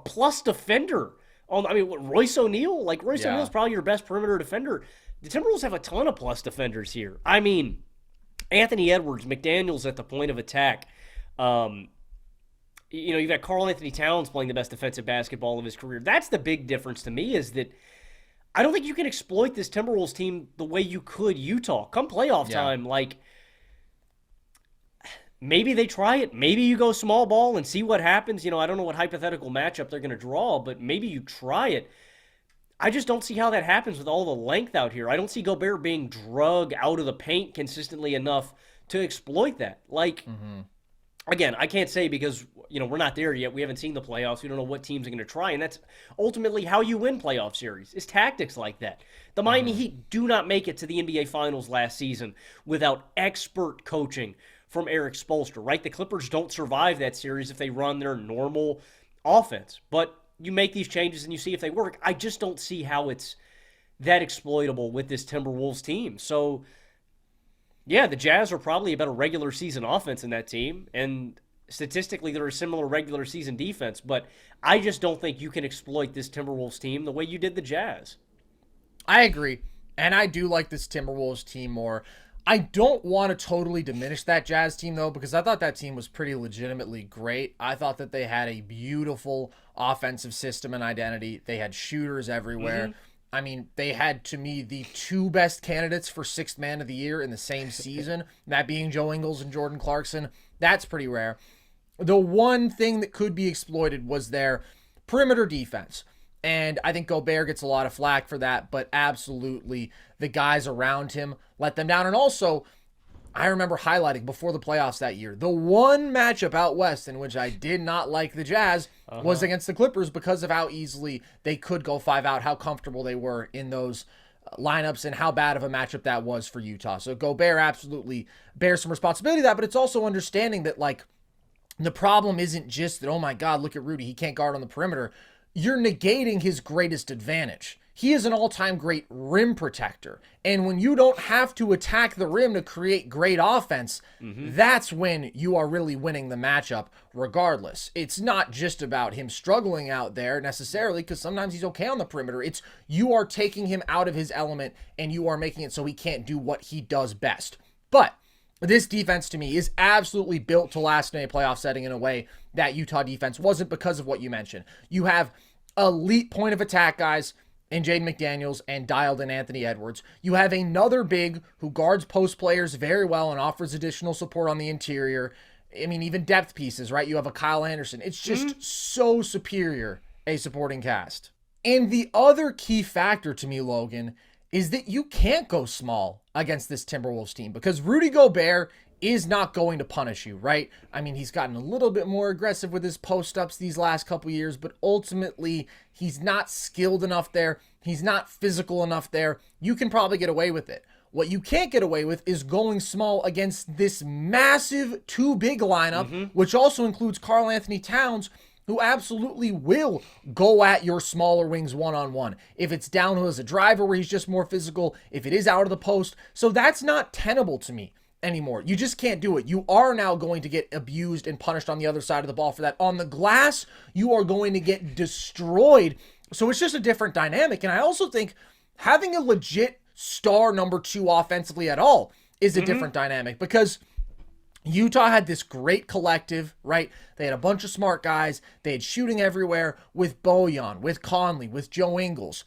plus defender. Royce O'Neal? Like, Royce O'Neal's probably your best perimeter defender. The Timberwolves have a ton of plus defenders here. I mean, Anthony Edwards, McDaniels at the point of attack. You've got Karl Anthony Towns playing the best defensive basketball of his career. That's the big difference to me, is that I don't think you can exploit this Timberwolves team the way you could Utah. Come playoff time, maybe they try it. Maybe you go small ball and see what happens. I don't know what hypothetical matchup they're going to draw, but maybe you try it. I just don't see how that happens with all the length out here. I don't see Gobert being drug out of the paint consistently enough to exploit that. Again, I can't say because, we're not there yet. We haven't seen the playoffs. We don't know what teams are going to try. And that's ultimately how you win playoff series, is tactics like that. The Miami Heat do not make it to the NBA Finals last season without expert coaching from Eric Spoelstra, right? The Clippers don't survive that series if they run their normal offense. But you make these changes and you see if they work. I just don't see how it's that exploitable with this Timberwolves team. So, yeah, the Jazz are probably about a regular season offense in that team, and statistically they're a similar regular season defense, but I just don't think you can exploit this Timberwolves team the way you did the Jazz. I agree, and I do like this Timberwolves team more. I don't want to totally diminish that Jazz team, though, because I thought that team was pretty legitimately great. I thought that they had a beautiful offensive system and identity. They had shooters everywhere. I mean, they had, to me, the two best candidates for sixth man of the year in the same season, that being Joe Ingles and Jordan Clarkson. That's pretty rare. The one thing that could be exploited was their perimeter defense. And I think Gobert gets a lot of flack for that, but absolutely the guys around him let them down. And also, I remember highlighting before the playoffs that year, the one matchup out west in which I did not like the Jazz was against the Clippers because of how easily they could go 5 out, how comfortable they were in those lineups, and how bad of a matchup that was for Utah. So Gobert absolutely bears some responsibility to that, but it's also understanding that, the problem isn't just that, oh my God, look at Rudy, he can't guard on the perimeter. You're negating his greatest advantage. He is an all-time great rim protector. And when you don't have to attack the rim to create great offense, that's when you are really winning the matchup regardless. It's not just about him struggling out there necessarily, because sometimes he's okay on the perimeter. It's you are taking him out of his element and you are making it so he can't do what he does best. But this defense, to me, is absolutely built to last in a playoff setting in a way that Utah defense wasn't because of what you mentioned. You have elite point of attack guys in Jaden McDaniels and dialed-in Anthony Edwards. You have another big who guards post players very well and offers additional support on the interior. I mean, even depth pieces, right? You have a Kyle Anderson. It's just so superior, a supporting cast. And the other key factor to me, Logan, is that you can't go small against this Timberwolves team because Rudy Gobert is not going to punish you, right? I mean, he's gotten a little bit more aggressive with his post-ups these last couple years, but ultimately, he's not skilled enough there. He's not physical enough there. You can probably get away with it. What you can't get away with is going small against this massive two big lineup, which also includes Karl Anthony Towns, who absolutely will go at your smaller wings one-on-one. If it's downhill as a driver where he's just more physical, if it is out of the post. So that's not tenable to me anymore. You just can't do it. You are now going to get abused and punished on the other side of the ball for that. On the glass, you are going to get destroyed. So it's just a different dynamic. And I also think having a legit star number 2 offensively at all is a different dynamic because Utah had this great collective, right? They had a bunch of smart guys. They had shooting everywhere with Bojan, with Conley, with Joe Ingles.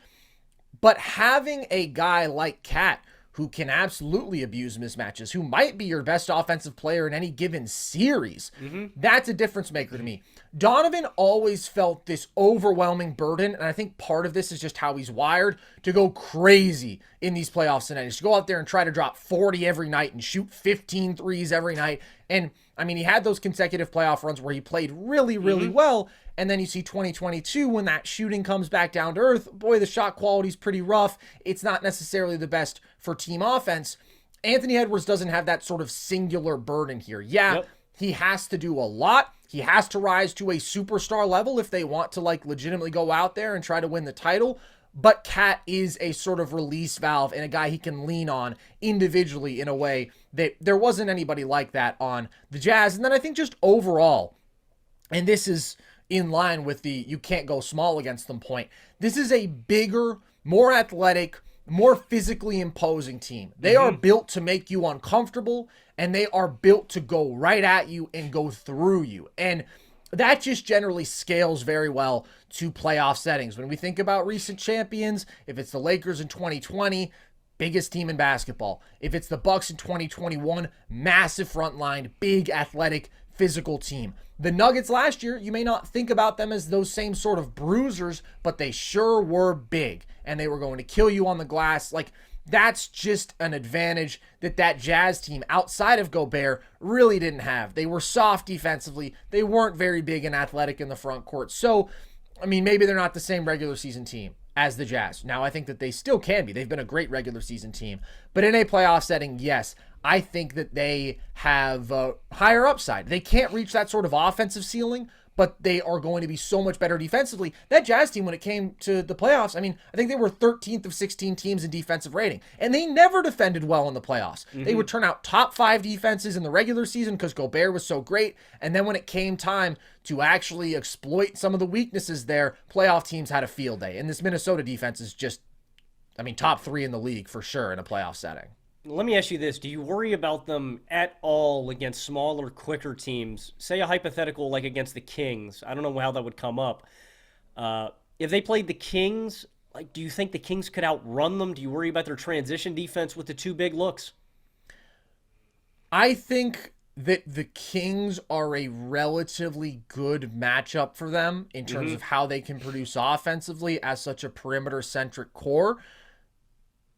But having a guy like Cat who can absolutely abuse mismatches, who might be your best offensive player in any given series, that's a difference maker to me. Donovan always felt this overwhelming burden, and I think part of this is just how he's wired, to go crazy in these playoff scenarios, to go out there and try to drop 40 every night and shoot 15 threes every night. And, I mean, he had those consecutive playoff runs where he played really, really well, and then you see 2022 when that shooting comes back down to earth. Boy, the shot quality's pretty rough. It's not necessarily the best for team offense. Anthony Edwards doesn't have that sort of singular burden here. He has to do a lot. He has to rise to a superstar level if they want to legitimately go out there and try to win the title. But Cat is a sort of release valve and a guy he can lean on individually in a way that there wasn't anybody like that on the Jazz. And then I think just overall, and this is in line with the you can't go small against them point, this is a bigger, more athletic, more physically imposing team. They are built to make you uncomfortable, and they are built to go right at you and go through you. And that just generally scales very well to playoff settings. When we think about recent champions, if it's the Lakers in 2020, biggest team in basketball. If it's the Bucks in 2021, massive front line, big, athletic, physical team. The Nuggets last year, you may not think about them as those same sort of bruisers, but they sure were big, and they were going to kill you on the glass. Like, that's just an advantage that Jazz team, outside of Gobert, really didn't have. They were soft defensively. They weren't very big and athletic in the front court. So, I mean, maybe they're not the same regular season team as the Jazz. Now, I think that they still can be. They've been a great regular season team. But in a playoff setting, yes, I think that they have higher upside. They can't reach that sort of offensive ceiling, but they are going to be so much better defensively. That Jazz team, when it came to the playoffs, I mean, I think they were 13th of 16 teams in defensive rating, and they never defended well in the playoffs. They would turn out top 5 defenses in the regular season because Gobert was so great, and then when it came time to actually exploit some of the weaknesses there, playoff teams had a field day. And this Minnesota defense is just, I mean, top 3 in the league for sure in a playoff setting. Let me ask you this. Do you worry about them at all against smaller, quicker teams? Say a hypothetical like against the Kings. I don't know how that would come up. If they played the Kings, like, do you think the Kings could outrun them? Do you worry about their transition defense with the 2 big looks? I think that the Kings are a relatively good matchup for them in terms of how they can produce offensively as such a perimeter-centric core.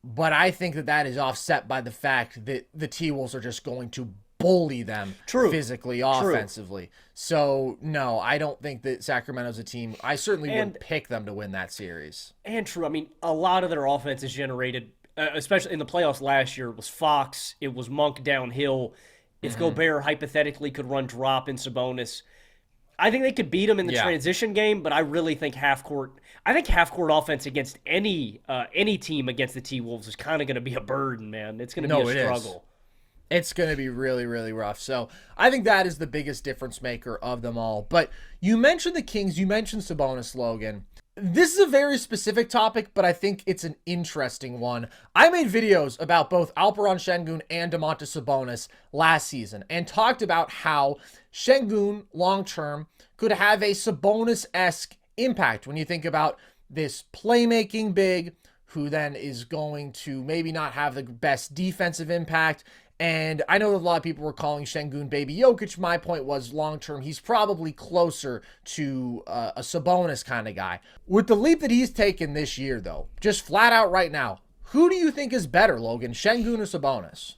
But I think that is offset by the fact that the T-Wolves are just going to bully them physically, offensively. So, no, I don't think that Sacramento's a team. I certainly wouldn't pick them to win that series. And true. I mean, a lot of their offense is generated, especially in the playoffs last year. It was Fox. It was Monk downhill. If Gobert hypothetically could run drop in Sabonis, I think they could beat them in the transition game, but I really think half-court offense against any team against the T-Wolves is kind of going to be a burden, man. It's going to be a struggle. It's going to be really, really rough. So I think that is the biggest difference maker of them all. But you mentioned the Kings. You mentioned Sabonis, Logan. This is a very specific topic, but I think it's an interesting one. I made videos about both Alperen Sengun and Domantas Sabonis last season and talked about how Sengun, long-term, could have a Sabonis-esque impact when you think about this playmaking big who then is going to maybe not have the best defensive impact. And I know that a lot of people were calling Sengun Baby Jokic. My point was long-term, he's probably closer to a Sabonis kind of guy. With the leap that he's taken this year, though, just flat out right now, who do you think is better, Logan, Sengun or Sabonis?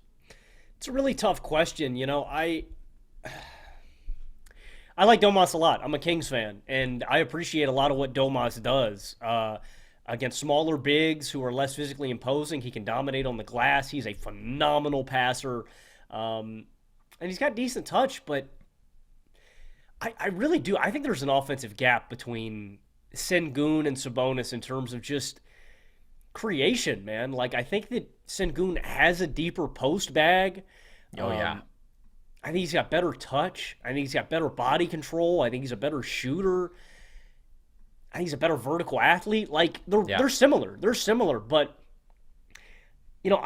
It's a really tough question. You know, I like Domas a lot. I'm a Kings fan, and I appreciate a lot of what Domas does. Against smaller bigs who are less physically imposing, he can dominate on the glass. He's a phenomenal passer. And he's got decent touch, but I really do. I think there's an offensive gap between Sengun and Sabonis in terms of just creation, man. Like, I think that Sengun has a deeper post bag. Oh, yeah. I think he's got better touch. I think he's got better body control. I think he's a better shooter. I think he's a better vertical athlete. Like, they're similar. They're similar, but, you know,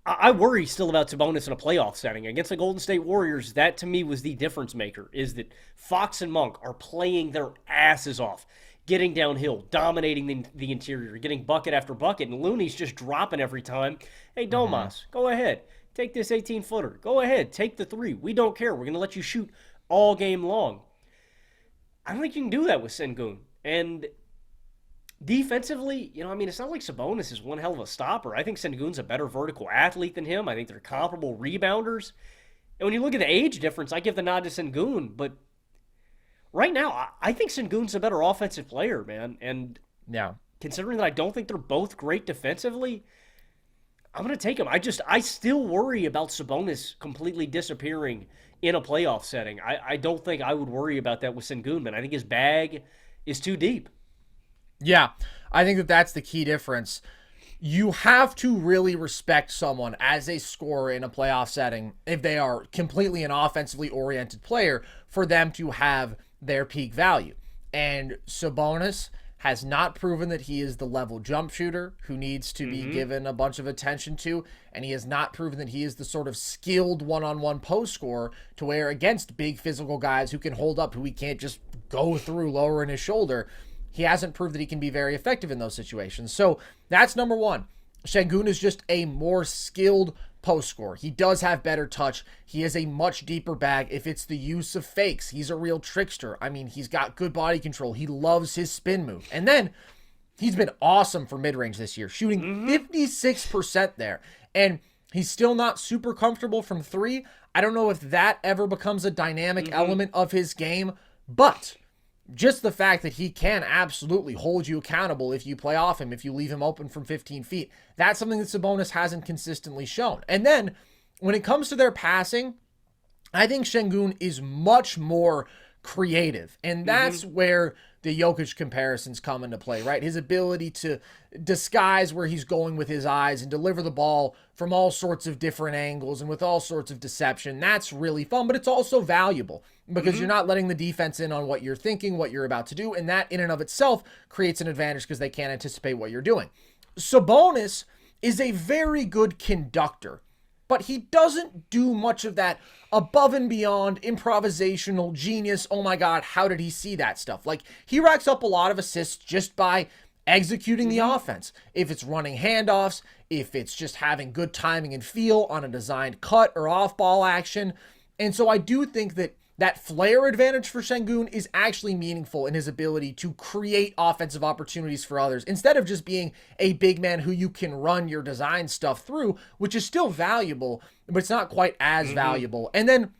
I worry still about Sabonis in a playoff setting. Against the Golden State Warriors, that to me was the difference maker, is that Fox and Monk are playing their asses off, getting downhill, dominating the interior, getting bucket after bucket, and Looney's just dropping every time. Hey, Domas, go ahead. Take this 18-footer. Go ahead. Take the 3. We don't care. We're going to let you shoot all game long. I don't think you can do that with Sengun. And defensively, you know, I mean, it's not like Sabonis is one hell of a stopper. I think Sengun's a better vertical athlete than him. I think they're comparable rebounders. And when you look at the age difference, I give the nod to Sengun. But right now, I think Sengun's a better offensive player, man. And considering that I don't think they're both great defensively, I'm going to take him. I still worry about Sabonis completely disappearing in a playoff setting. I don't think I would worry about that with Sengun, man. I think his bag is too deep. Yeah, I think that's the key difference. You have to really respect someone as a scorer in a playoff setting if they are completely an offensively oriented player for them to have their peak value. And Sabonis has not proven that he is the level jump shooter who needs to be given a bunch of attention to, and he has not proven that he is the sort of skilled one-on-one post scorer to where against big physical guys who can hold up, who he can't just go through lowering his shoulder, he hasn't proved that he can be very effective in those situations. So that's number one. Sengun is just a more skilled post scorer. He does have better touch. He has a much deeper bag. If it's the use of fakes, he's a real trickster. I mean, he's got good body control. He loves his spin move. And then he's been awesome for mid-range this year, shooting 56% there. And he's still not super comfortable from three. I don't know if that ever becomes a dynamic element of his game, but just the fact that he can absolutely hold you accountable if you play off him, if you leave him open from 15 feet, that's something that Sabonis hasn't consistently shown. And then when it comes to their passing, I think Sengun is much more creative. And that's where the Jokic comparisons come into play, right? His ability to disguise where he's going with his eyes and deliver the ball from all sorts of different angles and with all sorts of deception. That's really fun, but it's also valuable because you're not letting the defense in on what you're thinking, what you're about to do. And that in and of itself creates an advantage because they can't anticipate what you're doing. Sabonis is a very good conductor, but he doesn't do much of that above and beyond improvisational genius. Oh my God, how did he see that stuff? Like, he racks up a lot of assists just by executing the offense. If it's running handoffs, if it's just having good timing and feel on a designed cut or off ball action. And so I do think that that flair advantage for Sengun is actually meaningful in his ability to create offensive opportunities for others instead of just being a big man who you can run your design stuff through, which is still valuable, but it's not quite as valuable. And then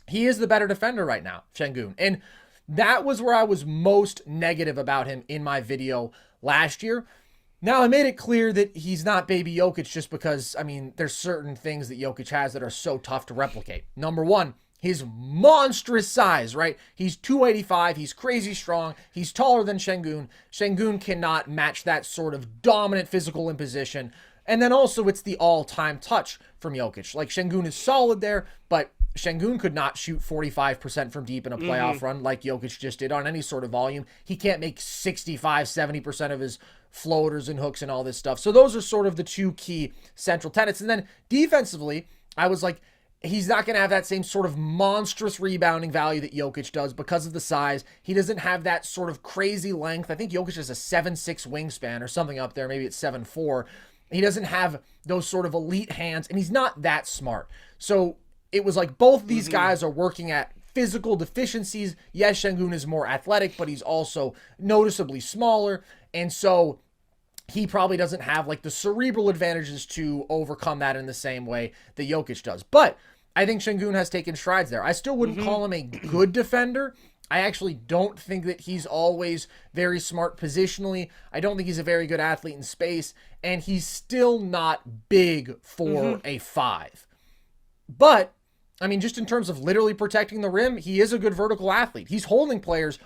he is the better defender right now, Sengun. And that was where I was most negative about him in my video last year. Now, I made it clear that he's not baby Jokic just because, I mean, there's certain things that Jokic has that are so tough to replicate. Number one, his monstrous size, right? He's 285. He's crazy strong. He's taller than Sengun. Sengun cannot match that sort of dominant physical imposition. And then also it's the all-time touch from Jokic. Like, Sengun is solid there, but Sengun could not shoot 45% from deep in a playoff run like Jokic just did on any sort of volume. He can't make 65, 70% of his floaters and hooks and all this stuff. So those are sort of the two key central tenets. And then defensively, I was like, he's not going to have that same sort of monstrous rebounding value that Jokic does because of the size. He doesn't have that sort of crazy length. I think Jokic has a 7'6" wingspan or something up there. Maybe it's 7'4". He doesn't have those sort of elite hands, and he's not that smart. So it was like both these guys are working at physical deficiencies. Yes, Sengun is more athletic, but he's also noticeably smaller. And so he probably doesn't have like the cerebral advantages to overcome that in the same way that Jokic does. But I think Sengun has taken strides there. I still wouldn't call him a good defender. I actually don't think that he's always very smart positionally. I don't think he's a very good athlete in space. And he's still not big for a 5. But, I mean, just in terms of literally protecting the rim, he is a good vertical athlete. He's holding players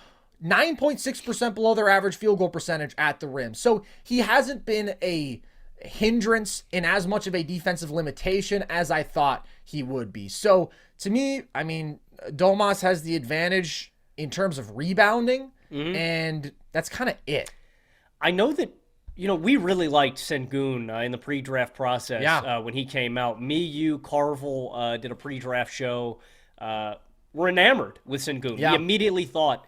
9.6% below their average field goal percentage at the rim. So he hasn't been a hindrance in as much of a defensive limitation as I thought he would be. So to me, I mean, Domas has the advantage in terms of rebounding, and that's kind of it. I know that, you know, we really liked Sengun in the pre-draft process when he came out. Me, you, Carvel did a pre-draft show. We're enamored with Sengun. We immediately thought,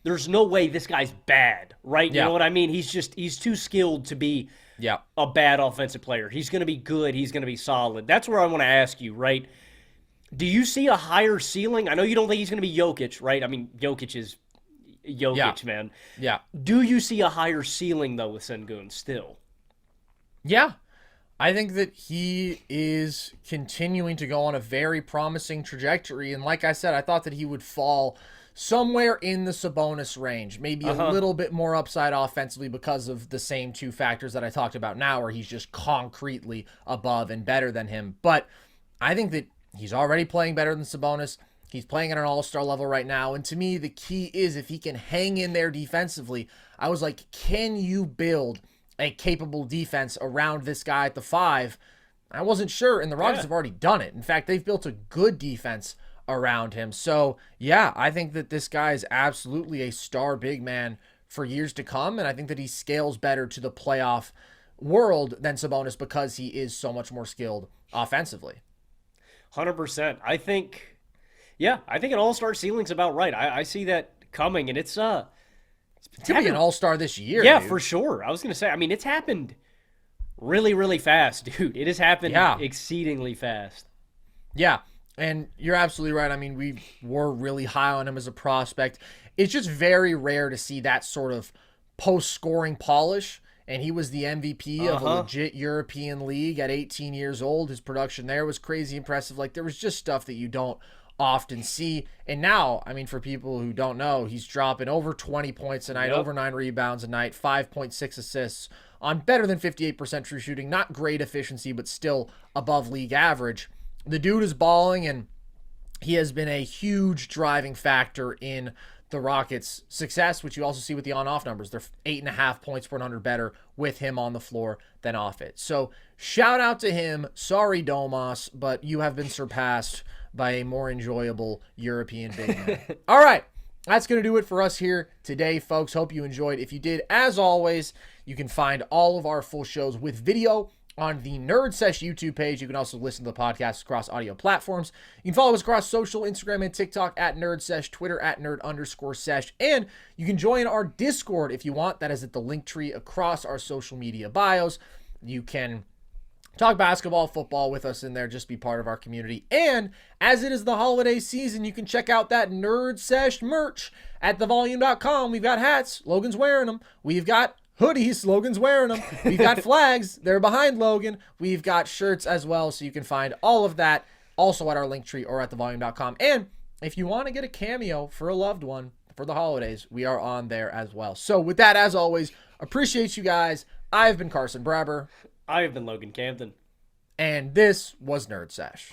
there's no way this guy's bad, right? You know what I mean? He's too skilled to be a bad offensive player. He's going to be good. He's going to be solid. That's where I want to ask you, right? Do you see a higher ceiling? I know you don't think he's going to be Jokic, right? I mean, Jokic is Jokic, man. Yeah. Do you see a higher ceiling, though, with Sengun still? Yeah. I think that he is continuing to go on a very promising trajectory. And like I said, I thought that he would fall somewhere in the Sabonis range, maybe a little bit more upside offensively because of the same two factors that I talked about now, where he's just concretely above and better than him. But I think that he's already playing better than Sabonis. He's playing at an all-star level right now. And to me, the key is if he can hang in there defensively. I was like, can you build a capable defense around this guy at the 5? I wasn't sure, and the Rockets have already done it. In fact, they've built a good defense around him. So, yeah, I think that this guy is absolutely a star big man for years to come, and I think that he scales better to the playoff world than Sabonis because he is so much more skilled offensively. 100%. I think an all-star ceiling's about right. I see that coming, and it's going to be an all-star this year. Yeah, dude. for sure. I was going to say, I mean, it's happened really, really fast, dude. It has happened exceedingly fast. Yeah, and you're absolutely right. I mean, we were really high on him as a prospect. It's just very rare to see that sort of post-scoring polish, and he was the MVP of a legit European league at 18 years old. His production there was crazy impressive. Like, there was just stuff that you don't often see. And now, I mean, for people who don't know, he's dropping over 20 points a night, over 9 rebounds a night, 5.6 assists on better than 58% true shooting. Not great efficiency, but still above league average. The dude is balling, and he has been a huge driving factor in the Rockets' success, which you also see with the on-off numbers. They're 8.5 points per 100 better with him on the floor than off it. So shout out to him. Sorry, Domas, but you have been surpassed by a more enjoyable European big man. All right, that's going to do it for us here today, folks. Hope you enjoyed. If you did, as always, you can find all of our full shows with video on the Nerd Sesh YouTube page. You can also listen to the podcast across audio platforms. You can follow us across social, Instagram and TikTok at Nerd Sesh, Twitter at Nerd_Sesh, and you can join our Discord if you want. That is at the link tree across our social media bios. You can talk basketball, football with us in there, just be part of our community. And as it is the holiday season, you can check out that Nerd Sesh merch at thevolume.com. We've got hats. Logan's wearing them. We've got hoodies. Logan's wearing them. We've got flags. They're behind Logan. We've got shirts as well. So you can find all of that also at our link tree or at thevolume.com. And if you want to get a cameo for a loved one for the holidays, we are on there as well. So with that, as always, appreciate you guys. I've been Carson Brabber. I have been Logan Camden. And this was Nerd Sesh.